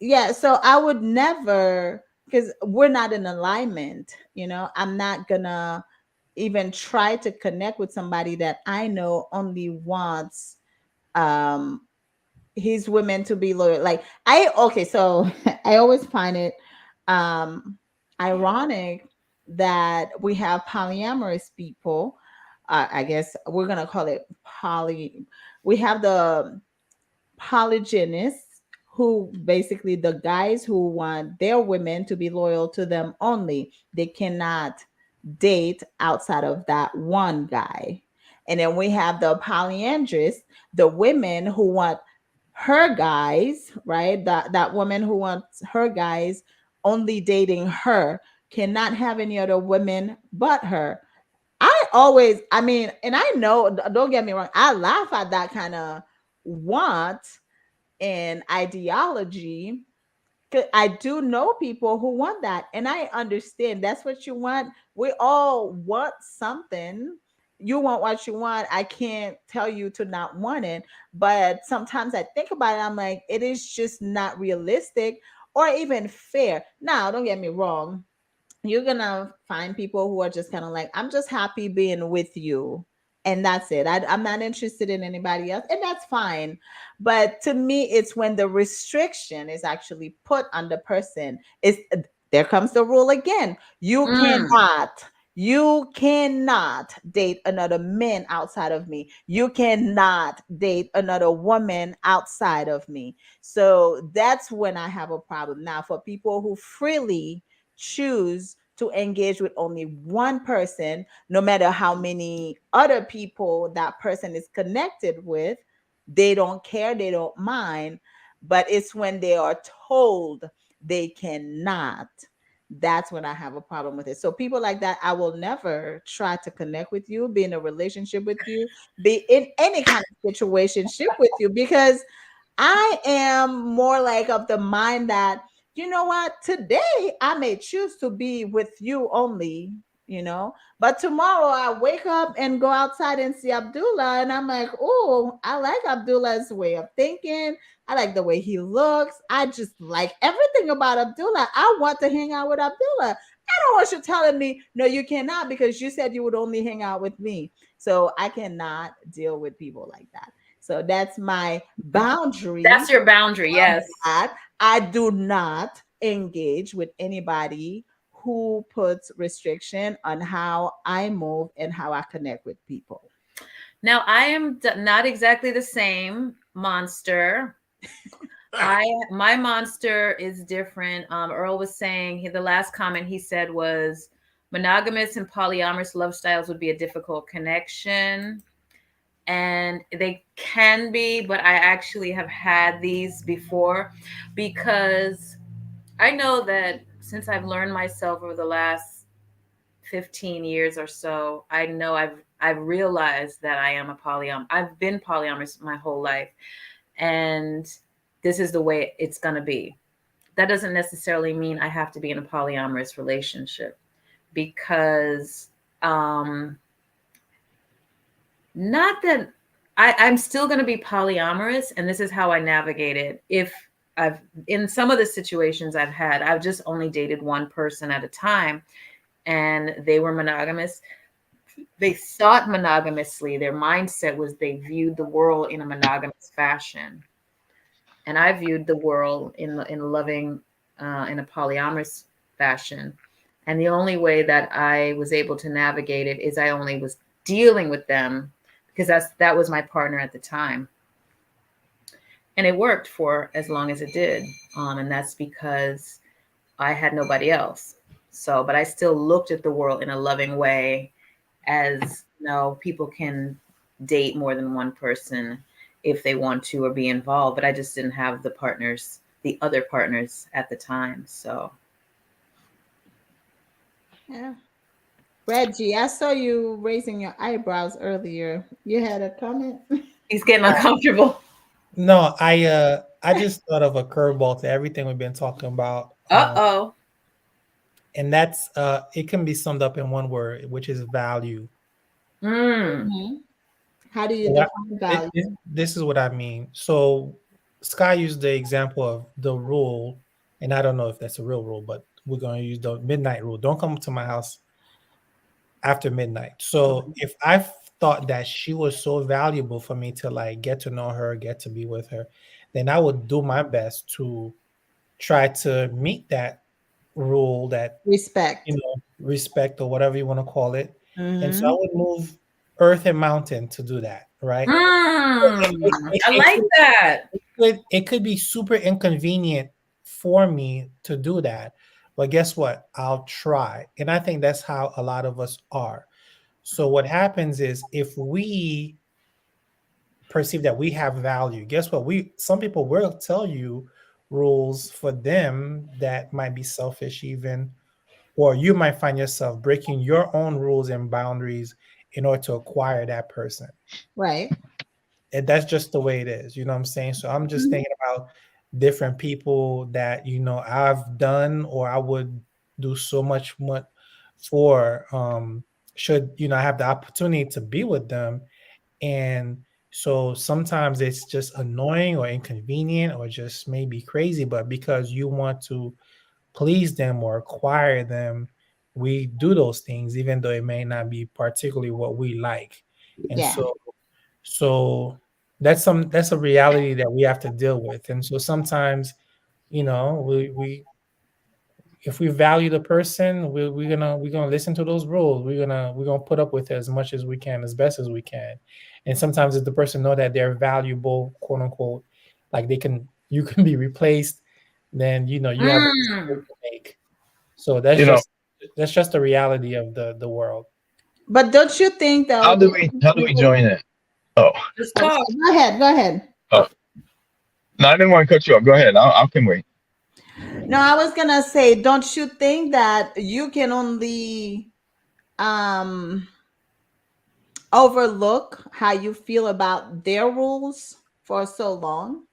Speaker 1: Yeah, so I would never, because we're not in alignment, I'm not gonna even try to connect with somebody that I know only wants his women to be loyal. Like so I always find it ironic that we have polyamorous people. I guess we're gonna call it we have the polygynists, who basically the guys who want their women to be loyal to them only. They cannot date outside of that one guy. And then we have the polyandrous, the women who want her guys, right? That woman who wants her guys only dating her, cannot have any other women but her. And I know, don't get me wrong, I laugh at that kind of want and ideology. I do know people who want that, and I understand that's what you want. We all want something. You want what you want. I can't tell you to not want it, but sometimes I think about it. I'm like, it is just not realistic or even fair. Now, don't get me wrong. You're gonna find people who are just kind of like, I'm just happy being with you, and that's it. I'm not interested in anybody else, and that's fine. But to me, it's when the restriction is actually put on the person. Is There comes the rule again. You cannot date another man outside of me. You cannot date another woman outside of me. So that's when I have a problem. Now, for people who freely choose to engage with only one person, no matter how many other people that person is connected with, they don't care, they don't mind. But it's when they are told they cannot, that's when I have a problem with it. So people like that, I will never try to connect with you, be in a relationship with you, be in any kind of situationship with you, because I am more like of the mind that, you know what, today I may choose to be with you only, but tomorrow I wake up and go outside and see Abdullah, and I'm like, oh, I like Abdullah's way of thinking. I like the way he looks. I just like everything about Abdullah. I want to hang out with Abdullah. I don't want you telling me, no, you cannot, because you said you would only hang out with me. So I cannot deal with people like that. So that's my boundary.
Speaker 2: That's your boundary, yes.
Speaker 1: I do not engage with anybody who puts restriction on how I move and how I connect with people.
Speaker 2: Now, I am not exactly the same monster. My monster is different. Earl was saying, the last comment he said was, monogamous and polyamorous love styles would be a difficult connection. And they can be, but I actually have had these before, because I know that since I've learned myself over the last 15 years or so, I know I've realized that I am a polyamorous. I've been polyamorous my whole life, and this is the way it's going to be. That doesn't necessarily mean I have to be in a polyamorous relationship, because not that I'm still going to be polyamorous, and this is how I navigate it. If in some of the situations I've just only dated one person at a time. and they were monogamous. They thought monogamously. Their mindset was they viewed the world in a monogamous fashion, and I viewed the world in loving in a polyamorous fashion. And the only way that I was able to navigate it is I only was dealing with them because that was my partner at the time. And it worked for as long as it did. And that's because I had nobody else. So, but I still looked at the world in a loving way, as you know, people can date more than one person if they want to or be involved, but I just didn't have the other partners at the time. So
Speaker 1: Yeah. Reggie, I saw you raising your eyebrows earlier. You had a comment?
Speaker 2: he's getting uncomfortable.
Speaker 4: No, I just thought of a curveball to everything we've been talking about.
Speaker 2: Uh-oh.
Speaker 4: And that's it can be summed up in one word, which is value.
Speaker 1: Mm-hmm. How do you define value?
Speaker 4: This is what I mean. So Sky used the example of the rule, and I don't know if that's a real rule, but we're going to use the midnight rule. Don't come to my house after midnight. So if I thought that she was so valuable for me to like get to know her, get to be with her, then I would do my best to try to meet that rule, that
Speaker 1: respect,
Speaker 4: respect or whatever you want to call it. And so I would move earth and mountain to do that, right?
Speaker 2: I like that.
Speaker 4: It could be super inconvenient for me to do that, but guess what? I'll try. And I think that's how a lot of us are. So what happens is if we perceive that we have value, guess what? Some people will tell you rules for them that might be selfish even, or you might find yourself breaking your own rules and boundaries in order to acquire that person.
Speaker 1: Right.
Speaker 4: And that's just the way it is. You know what I'm saying? So I'm just thinking about different people that, I've done or I would do so much for, should, I have the opportunity to be with them. And so sometimes it's just annoying or inconvenient or just maybe crazy, but because you want to please them or acquire them, we do those things, even though it may not be particularly what we like. And so that's a reality that we have to deal with. And so sometimes, we if we value the person, we're gonna listen to those rules. We're gonna put up with it as much as we can, as best as we can. And sometimes if the person know that they're valuable, quote unquote, like you can be replaced, then you have a mistake to make. So that's just the reality of the world.
Speaker 1: But don't you think that
Speaker 6: how do we join it? Oh,
Speaker 1: go ahead.
Speaker 6: Oh, no, I didn't want to cut you off. Go ahead. I can wait.
Speaker 1: No, I was gonna say, don't you think that you can only overlook how you feel about their rules for so long?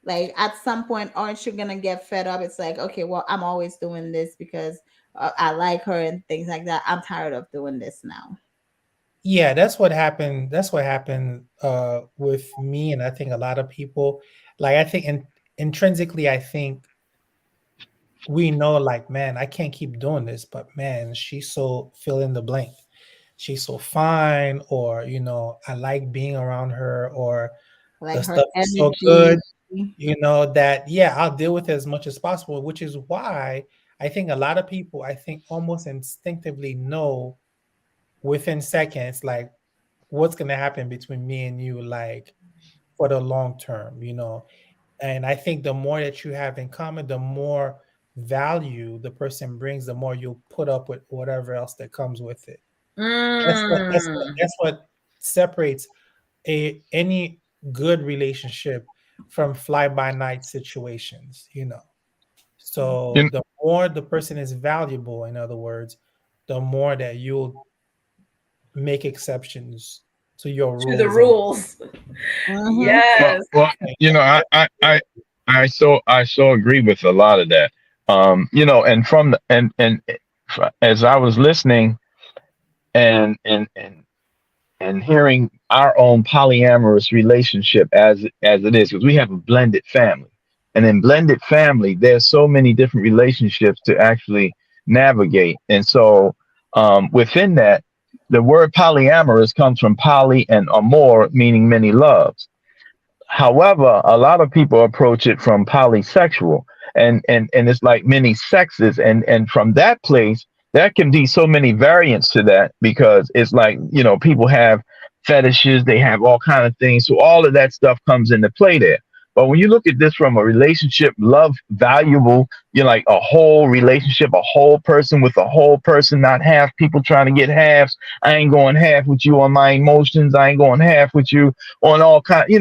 Speaker 1: Like at some point, aren't you gonna get fed up? It's like, okay, well, I'm always doing this because I like her and things like that. I'm tired of doing this now.
Speaker 4: Yeah, that's what happened. That's what happened with me, and I think a lot of people. Like, I think intrinsically, I think we know, like, man, I can't keep doing this, but man, she's so fill in the blank. She's so fine, or I like being around her, or
Speaker 1: like
Speaker 4: the stuff is so good. That I'll deal with it as much as possible, which is why I think a lot of people, almost instinctively know within seconds, like what's going to happen between me and you, like for the long term, and I think the more that you have in common, the more value the person brings, the more you'll put up with whatever else that comes with it. That's what separates any good relationship from fly-by-night situations, So the more the person is valuable, in other words, the more that you'll make exceptions to your rules.
Speaker 2: To the rules. Yes.
Speaker 6: Well, I so agree with a lot of that. And from and as I was listening and hearing our own polyamorous relationship as it is, because we have a blended family, and in blended family there's so many different relationships to actually navigate. And so within that, the word polyamorous comes from poly and amor, meaning many loves. However, a lot of people approach it from polysexual, and it's like many sexes, and from that place, there can be so many variants to that, because it's like, people have fetishes, they have all kind of things, so all of that stuff comes into play there. But when you look at this from a relationship, love, valuable, like a whole relationship, a whole person with a whole person, not half people trying to get halves. I ain't going half with you on my emotions. I ain't going half with you on all kind. You're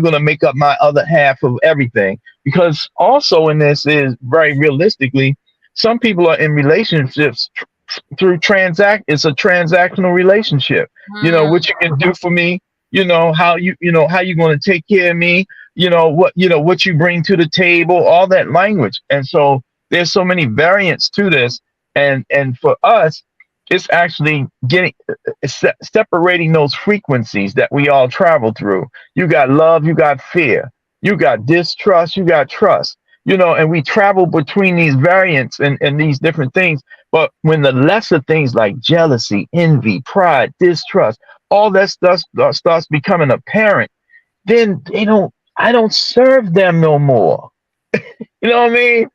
Speaker 6: gonna make up my other half of everything. Because also in this is very realistically, some people are in relationships through it's a transactional relationship. What you can do for me, how you going to take care of me, what you bring to the table, all that language. And so there's so many variants to this, and for us, it's actually separating those frequencies that we all travel through. You got love, you got fear, you got distrust, you got trust, and we travel between these variants and these different things. But when the lesser things like jealousy, envy, pride, distrust, all that stuff starts becoming apparent, then I don't serve them no more. You know what I mean?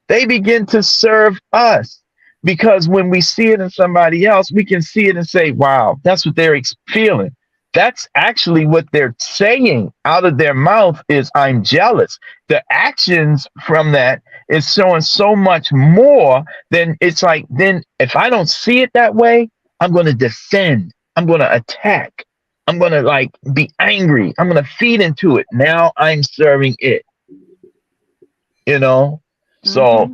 Speaker 6: They begin to serve us, because when we see it in somebody else, we can see it and say, wow, that's what they're feeling. That's actually what they're saying out of their mouth is, I'm jealous. The actions from that is showing so much more than it's like, then if I don't see it that way, I'm going to defend. I'm going to attack. I'm going to be angry. I'm going to feed into it. Now I'm serving it,
Speaker 1: Mm-hmm.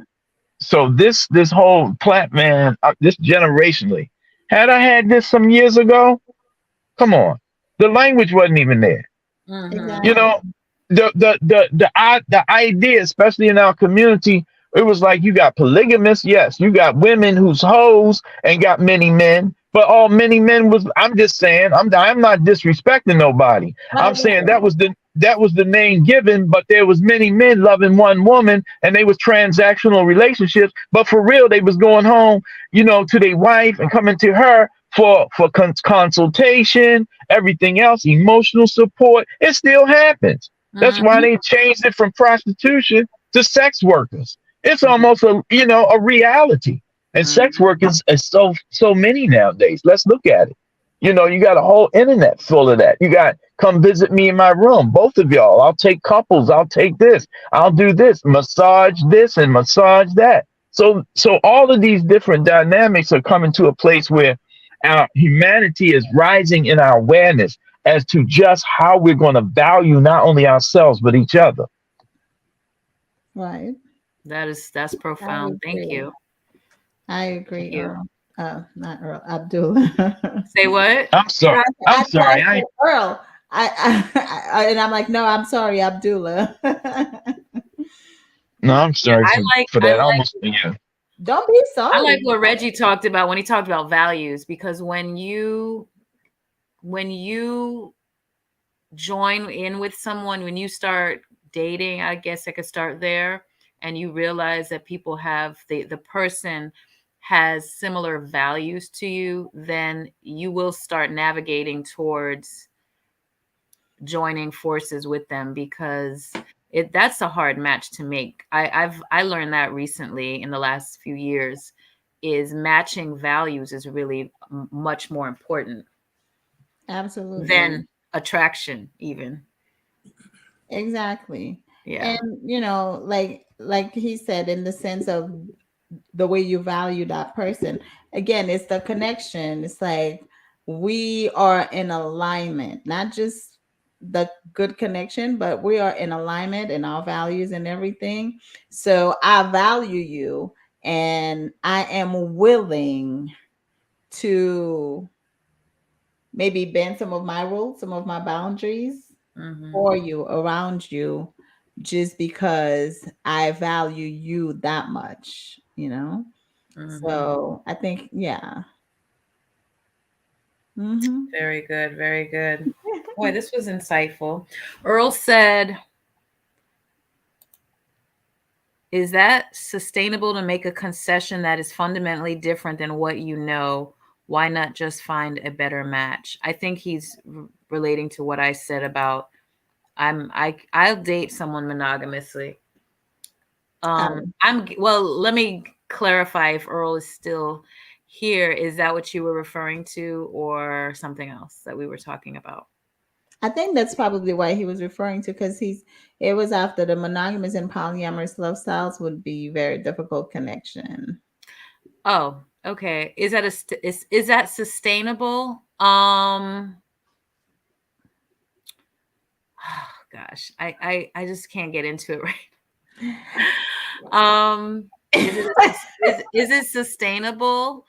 Speaker 6: So this whole plant, man, this generationally, had I had this some years ago, come on, the language wasn't even there.
Speaker 1: Exactly.
Speaker 6: The idea, especially in our community, it was like, you got polygamists, yes, you got women who's hoes and got many men, but all many men was, I'm just saying, I'm not disrespecting nobody. I'm saying that was the name given, but there was many men loving one woman, and they was transactional relationships, but for real, they was going home, to their wife and coming to her for consultation, everything else, emotional support. It still happens. That's why they changed it from prostitution to sex workers. It's almost a reality. And sex workers is so many nowadays. Let's look at it. You got a whole internet full of that. You got, come visit me in my room, both of y'all. I'll take couples. I'll take this. I'll do this, massage this and massage that. So all of these different dynamics are coming to a place where our humanity is rising in our awareness as to just how we're going to value not only ourselves but each other.
Speaker 1: Right.
Speaker 2: That's profound. Thank you.
Speaker 1: I agree. Not Earl, Abdullah.
Speaker 2: Say what?
Speaker 6: I'm sorry. I'm sorry.
Speaker 1: Earl. And I'm like, no, I'm sorry, Abdullah.
Speaker 6: No, I'm sorry for that.
Speaker 1: Don't be sorry.
Speaker 2: I like what Reggie talked about when he talked about values, because when you join in with someone, when you start dating, I guess I could start there, and you realize that people have the person has similar values to you, then you will start navigating towards joining forces with them, because that's a hard match to make. I learned that recently in the last few years, is matching values is really much more important.
Speaker 1: Absolutely.
Speaker 2: Than attraction even.
Speaker 1: Exactly.
Speaker 2: Yeah.
Speaker 1: And like he said, in the sense of the way you value that person, again, it's the connection. It's like we are in alignment, not just the good connection, but we are in alignment in our values and everything. So I value you, and I am willing to maybe bend some of my rules, some of my boundaries for you, around you, just because I value you that much, So I think, yeah.
Speaker 2: Very good. Very good. Boy, this was insightful. Earl said, is that sustainable to make a concession that is fundamentally different than what you know? Why not just find a better match? I think he's relating to what I said about I'll date someone monogamously. Let me clarify if Earl is still here. Is that what you were referring to, or something else that we were talking about?
Speaker 1: I think that's probably why he was referring to, because it was after the monogamous and polyamorous love styles would be very difficult connection.
Speaker 2: Oh, okay. Is that sustainable? Oh, gosh, I just can't get into it right. Is it sustainable?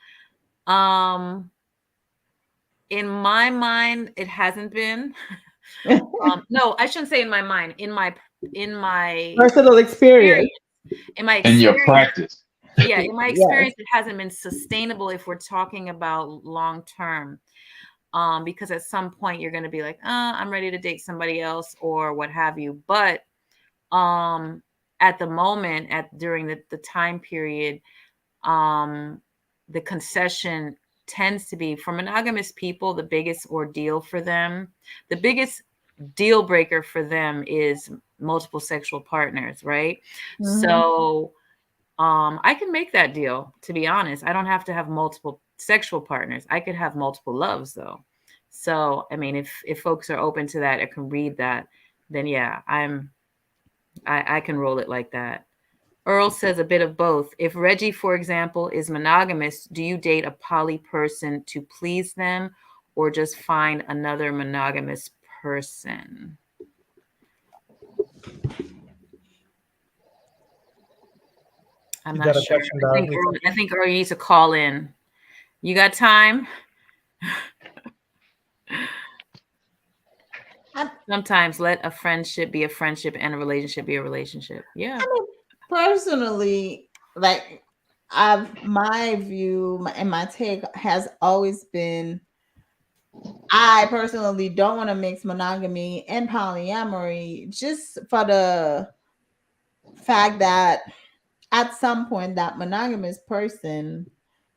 Speaker 2: In my mind, it hasn't been. No, I shouldn't say in my mind. In my
Speaker 1: personal experience.
Speaker 6: In your practice.
Speaker 2: Yeah, in my experience, it hasn't been sustainable if we're talking about long term. Because at some point you're going to be like, I'm ready to date somebody else or what have you. But at the moment, during the time period, the concession tends to be, for monogamous people, the biggest ordeal for them, the biggest deal breaker for them is multiple sexual partners, right? Mm-hmm. So I can make that deal, to be honest. I don't have to have multiple sexual partners. I could have multiple loves, though. So, I mean, if folks are open to that, I can read that, then yeah, I can roll it like that. Earl says a bit of both. If Reggie, for example, is monogamous, do you date a poly person to please them or just find another monogamous person? I'm not sure. I think Earl needs to call in. You got time? Sometimes let a friendship be a friendship and a relationship be a relationship. Yeah.
Speaker 1: I mean, personally, like my view and my take has always been, I personally don't want to mix monogamy and polyamory, just for the fact that at some point that monogamous person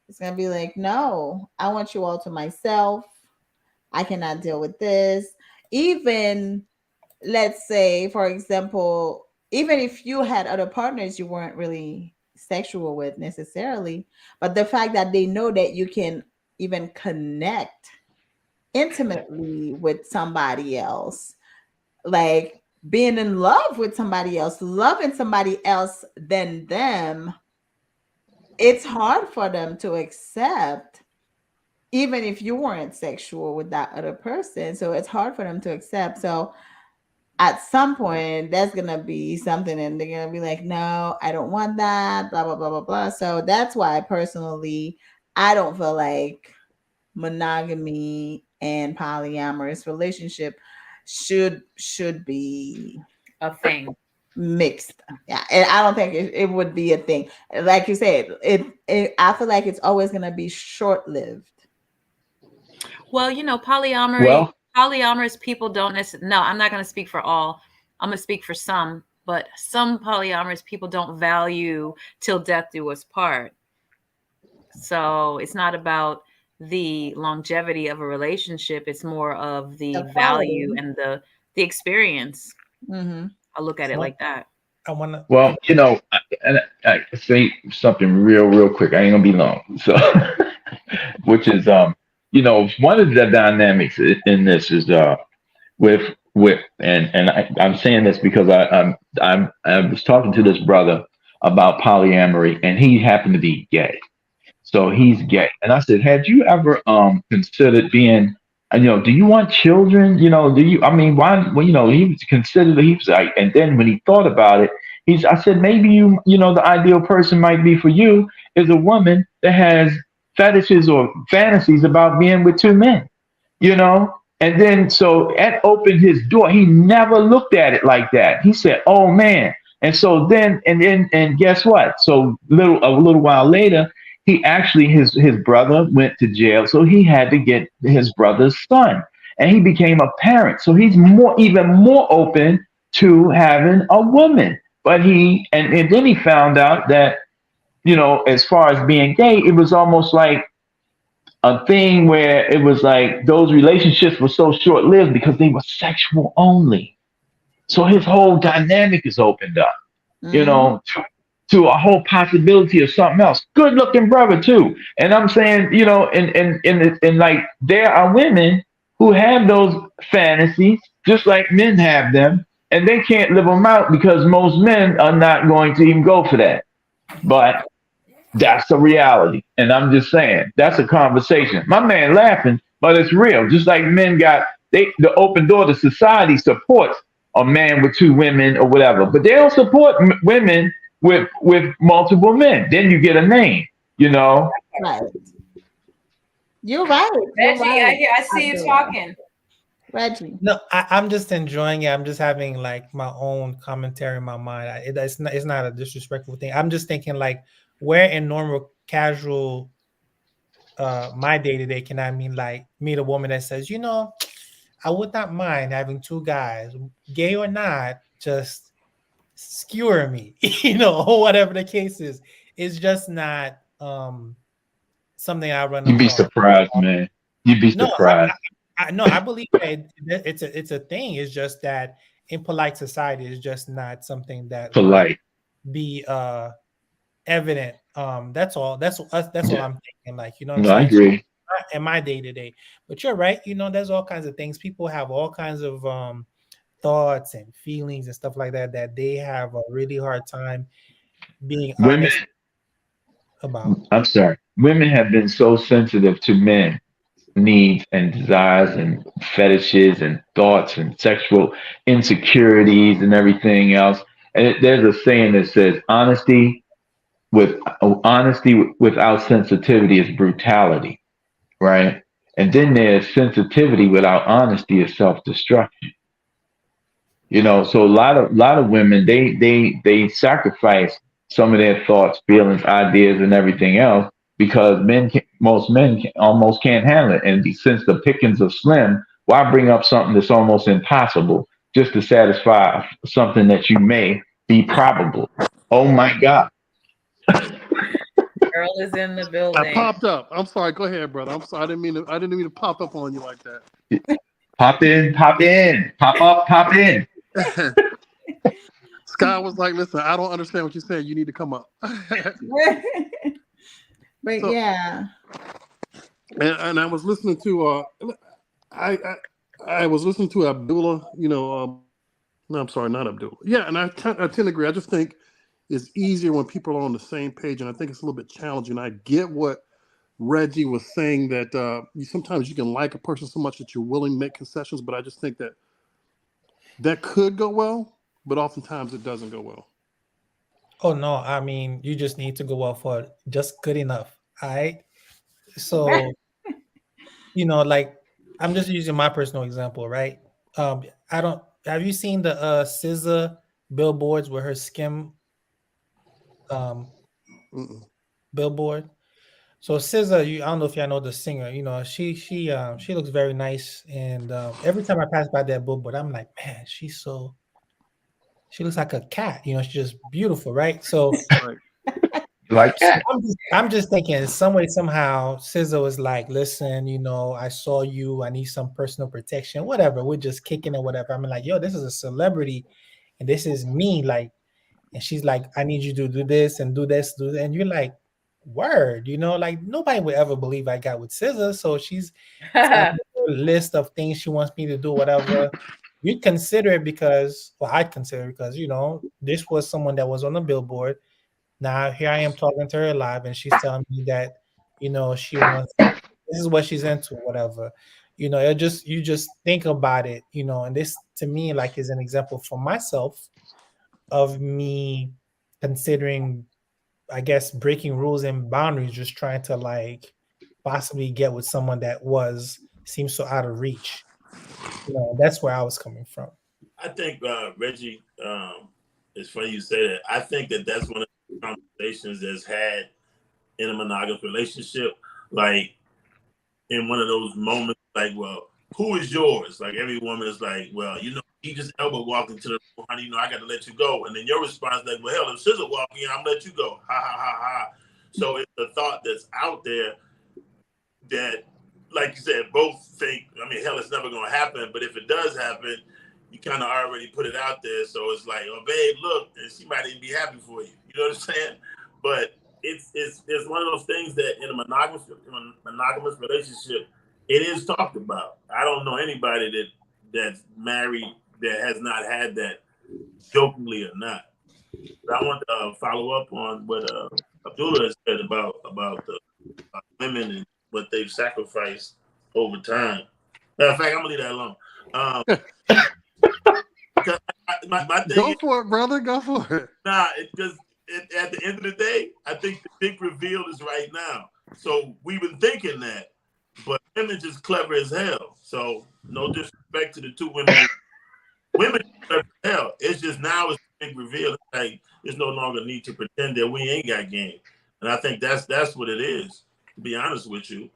Speaker 1: is going to be like, no, I want you all to myself. I cannot deal with this. Even, let's say, for example, even if you had other partners you weren't really sexual with necessarily, but the fact that they know that you can even connect intimately with somebody else, like being in love with somebody else, loving somebody else than them, it's hard for them to accept, even if you weren't sexual with that other person. So it's hard for them to accept. So at some point, that's going to be something, and they're going to be like, no, I don't want that, blah, blah, blah, blah, blah. So that's why personally, I don't feel like monogamy and polyamorous relationship should be
Speaker 2: a thing
Speaker 1: mixed. Yeah, and I don't think it would be a thing. Like you said, I feel like it's always going to be short-lived.
Speaker 2: Well, polyamorous people don't necessarily, no, I'm not going to speak for all. I'm going to speak for some, but some polyamorous people don't value till death do us part. So it's not about the longevity of a relationship. It's more of the value and the experience.
Speaker 1: Mm-hmm.
Speaker 2: I'll look at it like that.
Speaker 6: Well, I say something real quick. I ain't gonna be long. So, which is, one of the dynamics in this is with I'm saying this because I was talking to this brother about polyamory, and he happened to be gay. So he's gay. And I said, had you ever considered being, do you want children? Why, he was considered, he was like, and then when he thought about it, I said, maybe the ideal person might be for you is a woman that has fetishes or fantasies about being with two men, And then, so that opened his door. He never looked at it like that. He said, oh man. And so then, and guess what? So a little while later, he actually, his brother went to jail. So he had to get his brother's son, and he became a parent. So he's even more open to having a woman But and then he found out that, as far as being gay, it was almost like a thing where it was like those relationships were so short lived because they were sexual only. So his whole dynamic is opened up,
Speaker 1: Mhm.
Speaker 6: to a whole possibility of something else. Good looking brother too. And I'm saying, and like there are women who have those fantasies just like men have them, and they can't live them out because most men are not going to even go for that. But that's the reality. And I'm just saying, that's a conversation. My man laughing, but it's real. Just like men got the open door to society supports a man with two women or whatever, but they don't support women with multiple men. Then you get a name, you know.
Speaker 1: Right. You're right. You're
Speaker 2: Reggie, I
Speaker 1: right.
Speaker 2: see you
Speaker 1: Abdul.
Speaker 2: talking.
Speaker 1: Reggie.
Speaker 4: No, I'm just enjoying it. I'm just having like my own commentary in my mind. It's not a disrespectful thing. I'm just thinking like, where in normal casual my day to day can I meet a woman that says, I would not mind having two guys, gay or not, just skewer me, or whatever the case is. It's just not something I run
Speaker 6: You'd be
Speaker 4: across.
Speaker 6: surprised, man. You'd be
Speaker 4: No,
Speaker 6: surprised.
Speaker 4: I believe that it's a thing. It's just that in polite society, it's just not something that would
Speaker 6: Polite.
Speaker 4: be evident. That's all
Speaker 6: Yeah.
Speaker 4: I'm thinking. Like, what I'm
Speaker 6: No, I
Speaker 4: saying? So
Speaker 6: agree.
Speaker 4: not in my day to day. But you're right. There's all kinds of things. People have all kinds of thoughts and feelings and stuff like that they have a really hard time being
Speaker 6: Women,
Speaker 4: honest about.
Speaker 6: I'm sorry. Women have been so sensitive to men needs and desires and fetishes and thoughts and sexual insecurities and everything else. And there's a saying that says with honesty without sensitivity is brutality, right? And then there's sensitivity without honesty is self-destruction. So a lot of women they sacrifice some of their thoughts, feelings, ideas, and everything else because most men almost can't handle it. And since the pickings are slim, why bring up something that's almost impossible just to satisfy something that you may be probable? Oh my God!
Speaker 2: Girl is in the
Speaker 7: I
Speaker 2: building.
Speaker 7: popped up. I'm sorry. Go ahead, brother. I'm sorry. I didn't mean to pop up on you like that.
Speaker 6: Pop in, pop up, pop in.
Speaker 7: Sky was like, "Listen, I don't understand what you're saying. You need to come up."
Speaker 1: But
Speaker 7: So,
Speaker 1: yeah.
Speaker 7: and I was listening to I was listening to Abdullah. No, I'm sorry, not Abdullah. Yeah, and I tend to agree. I just think it's easier when people are on the same page, and I think it's a little bit challenging. I get what Reggie was saying that sometimes you can like a person so much that you're willing to make concessions, but I just think that could go well, but oftentimes it doesn't go well.
Speaker 4: Oh no, I mean, you just need to go out for just good enough. All right. So, like, I'm just using my personal example, right? I don't have you seen the SZA billboards with her skim
Speaker 7: Mm-mm.
Speaker 4: billboard? So SZA, I don't know if y'all know the singer. She looks very nice, and every time I pass by that billboard, I'm like, man, she looks like a cat. She's just beautiful, right? So
Speaker 7: Right.
Speaker 6: Like that.
Speaker 4: I'm just thinking, some way, somehow, SZA was like, listen, I saw you. I need some personal protection, whatever. We're just kicking or whatever. I'm like, yo, this is a celebrity, and this is me. Like, and she's like, I need you to do this and do this, do that. And you're like, word, like nobody would ever believe I got with SZA. So she's telling me a list of things she wants me to do, whatever. You'd consider it because, well, I'd consider it because, this was someone that was on the billboard. Now here I am talking to her live, and she's telling me that, she wants, this is what she's into, whatever. You just think about it, and this to me like is an example for myself of me considering, I guess, breaking rules and boundaries, just trying to like possibly get with someone that seems so out of reach. That's where I was coming from.
Speaker 5: I think Reggie, it's funny you say that. I think that's one of the conversations that's had in a monogamous relationship, like in one of those moments, like, well, who is yours? Like every woman is like, well, he just elbow walked into the room, honey, I got to let you go. And then your response like, well, hell, if SZA walk in, I'm let you go. Ha, ha, ha, ha. So it's a thought that's out there that, like you said, both think, hell, it's never going to happen. But if it does happen, you kind of already put it out there. So it's like, oh, babe, look, and she might even be happy for you. You know what I'm saying? But it's one of those things that in a monogamous relationship, it is talked about. I don't know anybody that's married that has not had that, jokingly or not. But I want to follow up on what Abdullah has said about the women and what they've sacrificed over time. Matter of fact, I'm gonna leave that alone. Because my thing
Speaker 7: Go for it, brother. Go for it.
Speaker 5: Nah, because at the end of the day, I think the big reveal is right now. So we've been thinking that, but women just clever as hell. So no disrespect to the two women. Women are clever as hell. It's just now it's a big reveal. It's like there's no longer need to pretend that we ain't got game. And I think that's what it is, to be honest with you.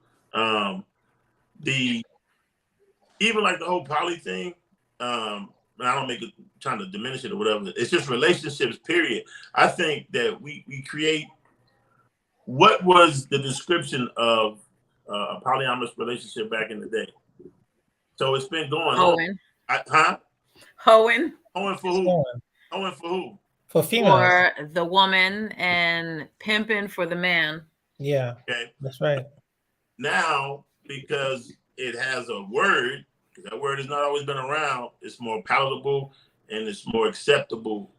Speaker 5: Even like the whole poly thing, and I don't make it trying to diminish it or whatever. It's just relationships, period. I think that we create, what was the description of a polyamorous relationship back in the day? So it's been going on.
Speaker 2: Hoeing.
Speaker 5: Hoeing for who? Hoeing for who?
Speaker 4: For females.
Speaker 2: For the woman and pimping for the man.
Speaker 4: Yeah.
Speaker 5: Okay.
Speaker 4: That's right.
Speaker 5: Now, because it has a word, that word has not always been around, it's more palatable and it's more acceptable.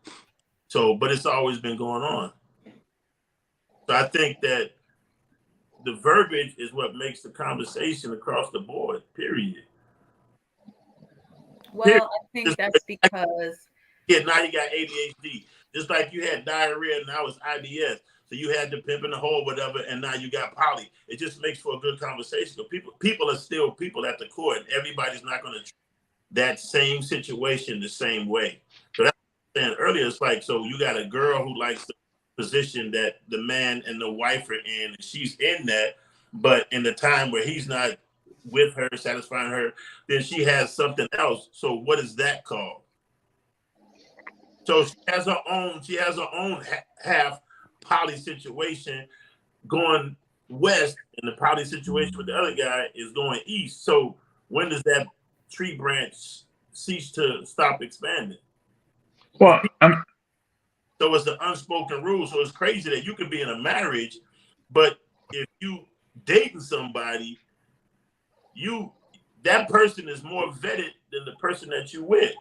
Speaker 5: So, but it's always been going on. So I think that the verbiage is what makes the conversation across the board, period.
Speaker 2: Well, I think that's because...
Speaker 5: Yeah, now you got ADHD. Just like you had diarrhea, now it's IBS. So you had the pimp in the hole, whatever, and now you got poly. It just makes for a good conversation. So people are still people at the core, and everybody's not going to treat that same situation the same way. So that's what I was saying earlier. It's like, so you got a girl who likes the position that the man and the wife are in, and she's in that, but in the time where he's not with her, satisfying her, then she has something else. So what is that called? So she has her own half poly situation going west, and the poly situation with the other guy is going east. So when does that tree branch cease to stop expanding?
Speaker 6: Well,
Speaker 5: so it's an unspoken rule. So it's crazy that you could be in a marriage, but if you dating somebody, that person is more vetted than the person that you with.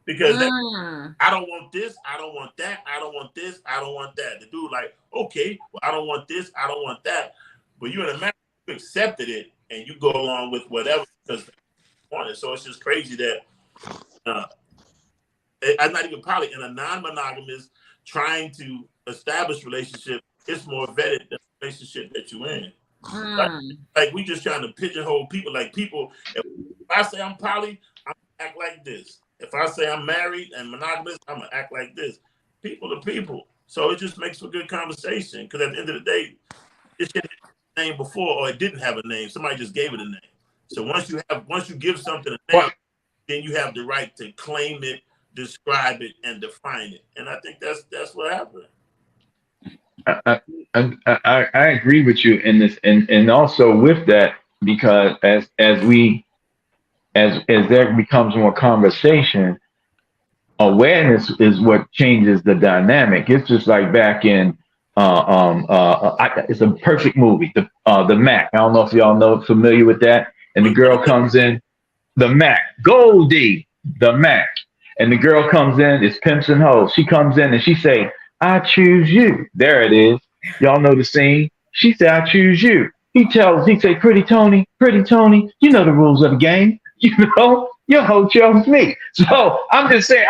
Speaker 5: Because I don't want this, I don't want that, I don't want this, I don't want that. The dude like, okay, well, I don't want this, I don't want that. But you in a marriage, you accepted it, and you go along with whatever because you want it. So it's just crazy that I'm not even probably in a non-monogamous trying to establish relationship. It's more vetted than the relationship that you're in. Like we just trying to pigeonhole people. Like people, if I say I'm poly, I'm gonna act like this. If I say I'm married and monogamous, I'm gonna act like this. People are people. So it just makes for good conversation. Because at the end of the day, it should have a name before, or it didn't have a name. Somebody just gave it a name. So once you give something a name, then you have the right to claim it, describe it, and define it. And I think that's what happened.
Speaker 6: I agree with you in this, and also with that, because as there becomes more conversation, awareness is what changes the dynamic. It's just like back in it's a perfect movie, the Mac. I don't know if y'all familiar with that. And the girl comes in, the Mac, Goldie, the Mac, and the girl comes in, it's Pimps and Hoes. She comes in and she say, "I choose you." There it is. Y'all know the scene. She said, "I choose you." He say, pretty Tony, you know the rules of the game. You know, your hoe chose me. So I'm just saying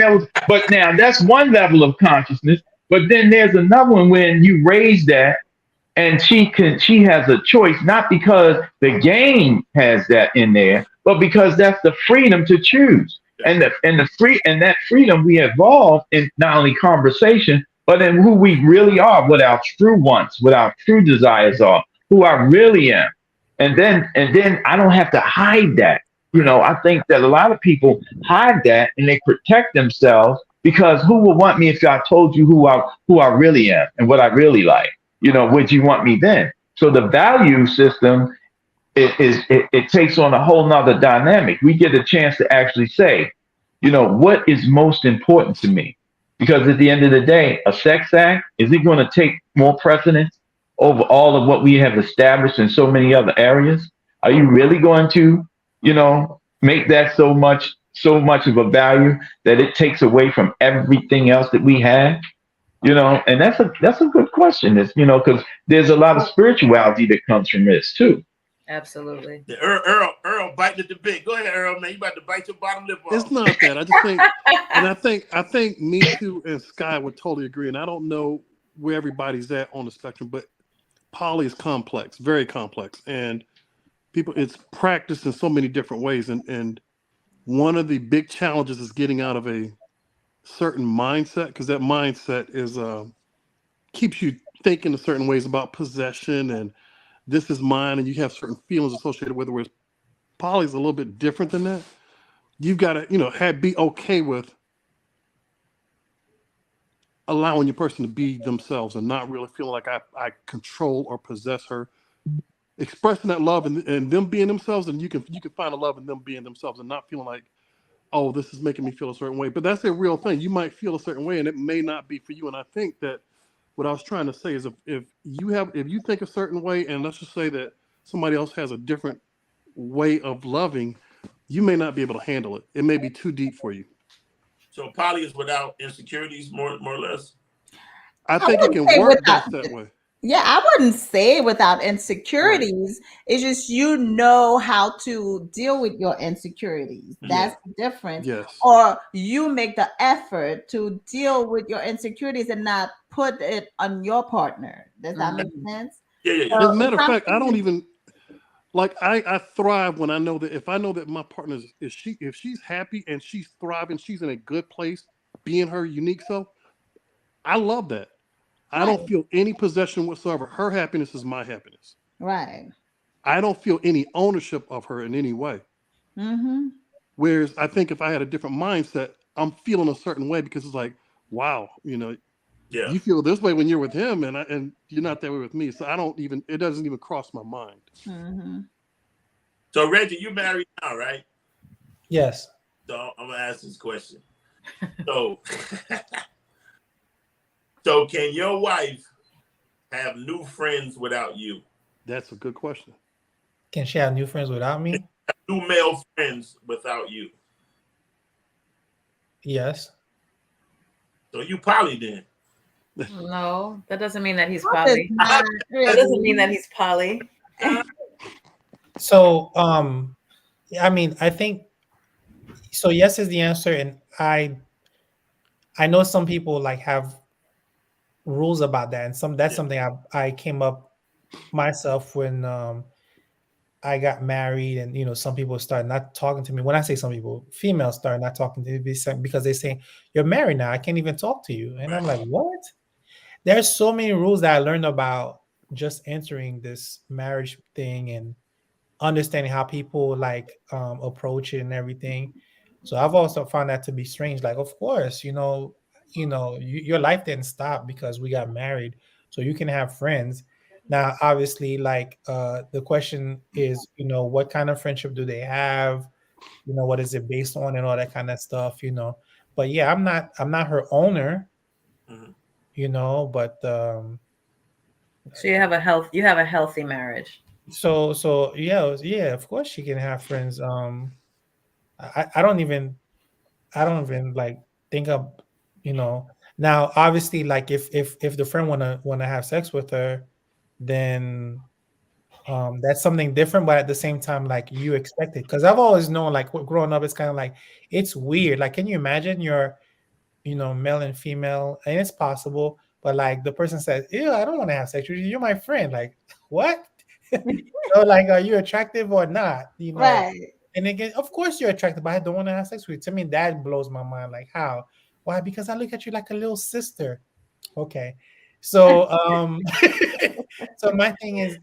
Speaker 6: that was, but now that's one level of consciousness. But then there's another one when you raise that and she has a choice, not because the game has that in there, but because that's the freedom to choose. And that freedom we evolve in not only conversation, but in who we really are, what our true wants, what our true desires are, who I really am. And then I don't have to hide that. I think that a lot of people hide that and they protect themselves because who would want me if I told you who I really am and what I really like? Would you want me then? So the value system it takes on a whole nother dynamic. We get a chance to actually say, what is most important to me? Because at the end of the day, a sex act, is it going to take more precedence over all of what we have established in so many other areas? Are you really going to, make that so much of a value that it takes away from everything else that we have? And that's a good question. Is because there's a lot of spirituality that comes from this too.
Speaker 2: Absolutely.
Speaker 5: The Earl biting the bit. Go ahead, Earl, man. You about to bite your bottom lip off.
Speaker 7: It's not that. I just think, and I think Me Too and Sky would totally agree. And I don't know where everybody's at on the spectrum, but poly is complex, very complex, and it's practiced in so many different ways. And one of the big challenges is getting out of a certain mindset, because that mindset is keeps you thinking in certain ways about possession and this is mine, and you have certain feelings associated with it. Whereas poly is a little bit different than that. You've got to, be okay with allowing your person to be themselves and not really feeling like I control or possess her. Expressing that love and them being themselves, and you can find a love in them being themselves and not feeling like, oh, this is making me feel a certain way. But that's a real thing. You might feel a certain way, and it may not be for you. And I think that what I was trying to say is if you think a certain way, and let's just say that somebody else has a different way of loving, you may not be able to handle it. It may be too deep for you.
Speaker 5: So poly is without insecurities, more or less.
Speaker 7: I think it can work best that way.
Speaker 1: Yeah, I wouldn't say without insecurities. Right. It's just how to deal with your insecurities. That's the difference.
Speaker 7: Yes.
Speaker 1: Or you make the effort to deal with your insecurities and not put it on your partner. Does that make sense?
Speaker 5: Yeah.
Speaker 7: As a matter of fact, I don't even I thrive when I know that my partner if she's happy and she's thriving, she's in a good place, being her unique self. I love that. I don't feel any possession whatsoever. Her happiness is my happiness.
Speaker 1: Right.
Speaker 7: I don't feel any ownership of her in any way.
Speaker 1: Mm-hmm.
Speaker 7: Whereas I think if I had a different mindset, I'm feeling a certain way because it's like, wow, you feel this way when you're with him, and you're not that way with me. So it doesn't even cross my mind.
Speaker 1: Mm-hmm.
Speaker 5: So Reggie, you married now, right?
Speaker 4: Yes.
Speaker 5: So I'm gonna ask this question. So can your wife have new friends without you?
Speaker 7: That's a good question.
Speaker 4: Can she have new friends without me?
Speaker 5: New male friends without you?
Speaker 4: Yes.
Speaker 5: So you poly then?
Speaker 2: No, that doesn't mean that he's poly. That doesn't mean that he's poly.
Speaker 4: So, I think so. Yes is the answer, and I know some people have rules about that, and that's something I came up myself when I got married, and some people start not talking to me. When I say some people, females start not talking to me because they say you're married now, I can't even talk to you, and I'm like, what? There's so many rules that I learned about just entering this marriage thing and understanding how people approach it and everything. So I've also found that to be strange. Of course, your life didn't stop because we got married, so you can have friends. Now, obviously, the question is, what kind of friendship do they have? What is it based on and all that kind of stuff, But yeah, I'm not her owner, but
Speaker 2: so you have a healthy marriage.
Speaker 4: So yeah, of course she can have friends. I don't even think of, now obviously if the friend wanna have sex with her, then that's something different, but at the same time you expect it, because I've always known growing up, it's kind of it's weird. Can you imagine you're male and female, and it's possible, but the person says, ew, I don't want to have sex with you, you're my friend, what? Are you attractive or not?
Speaker 1: Right.
Speaker 4: And again, of course you're attractive, but I don't want to have sex with you. To me, that blows my mind. How? Why? Because I look at you like a little sister. Okay. So so my thing is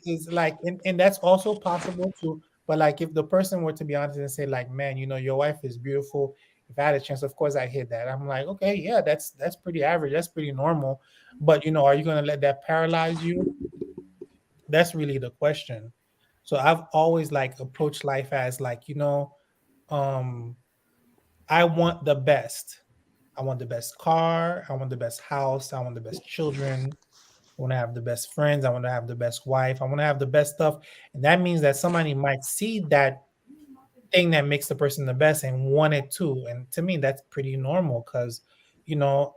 Speaker 4: and that's also possible too. But like if the person were to be honest and say like, man, you know, your wife is beautiful. If I had a chance, of course I hit that. I'm like, okay, yeah, that's pretty average. That's pretty normal. But you know, are you gonna let that paralyze you? That's really the question. So I've always like approached life as like, you know, um, I want the best. I want the best car. I want the best house. I want the best children. I want to have the best friends. I want to have the best wife. I want to have the best stuff. And that means that somebody might see that thing that makes the person the best and want it too. And to me, that's pretty normal because, you know,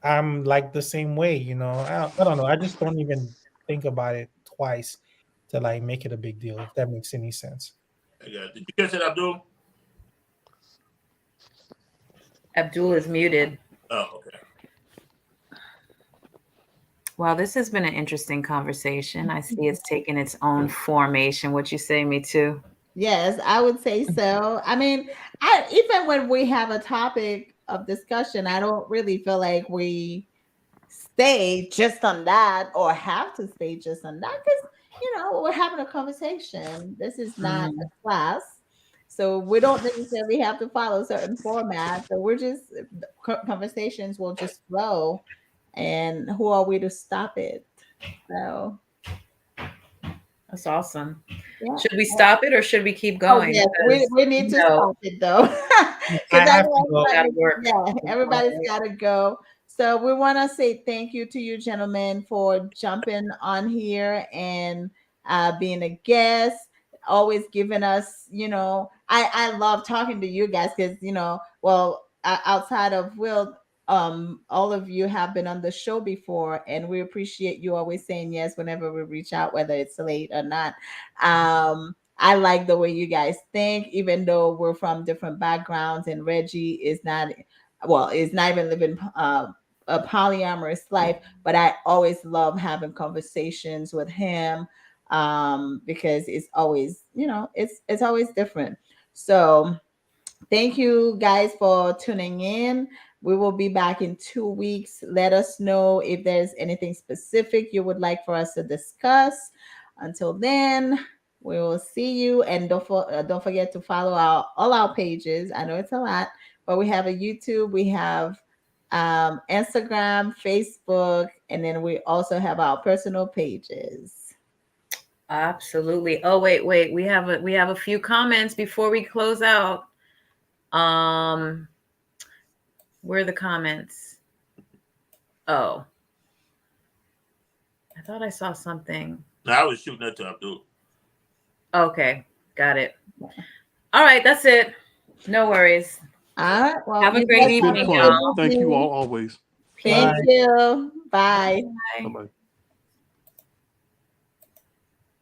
Speaker 4: I'm like the same way, you know. I don't know. I just don't even think about it twice to like make it a big deal, if that makes any sense.
Speaker 5: Yeah. Did you catch it, Abdul?
Speaker 2: Abdul is muted.
Speaker 5: Oh, okay.
Speaker 2: Well, this has been an interesting conversation. I see it's taken its own formation. What you say, me too?
Speaker 1: Yes, I would say so. I mean, even when we have a topic of discussion, I don't really feel like we stay just on that or have to stay just on that because, you know, we're having a conversation. This is not a class. So we don't necessarily have to follow certain formats. So we're just, conversations will just flow. And who are we to stop it? So
Speaker 2: That's awesome.
Speaker 1: yeah.
Speaker 2: Should we stop it or should we keep
Speaker 1: Oh,
Speaker 2: going?
Speaker 1: yes, we need to stop it though.
Speaker 4: I have to go.
Speaker 2: Gotta work.
Speaker 1: Yeah, everybody's got to go. So we want to say thank you to you gentlemen for jumping on here and being a guest, always giving us, you know, I love talking to you guys because, you know, well, outside of Will, all of you have been on the show before and we appreciate you always saying yes whenever we reach out, whether it's late or not. I like the way you guys think, even though we're from different backgrounds and Reggie is not even living a polyamorous life, but I always love having conversations with him because it's always, you know, it's always different. So thank you guys for tuning in. We will be back in 2 weeks. Let us know if there's anything specific you would like for us to discuss. Until then, we will see you. And don't forget to follow all our pages. I know it's a lot, but we have a YouTube, we have Instagram, Facebook, and then we also have our personal pages.
Speaker 2: Absolutely. Oh, wait. We have a few comments before we close out. Where are the comments? Oh, I thought I saw something.
Speaker 5: No, I was shooting that to Abdul.
Speaker 2: Okay, got it. All right, that's it. No worries.
Speaker 1: All right. Well,
Speaker 2: Have a great evening,
Speaker 7: Been fun.
Speaker 2: y'all.
Speaker 7: Thank you all always.
Speaker 1: Thank you. Bye.
Speaker 2: Bye.
Speaker 7: Bye-bye.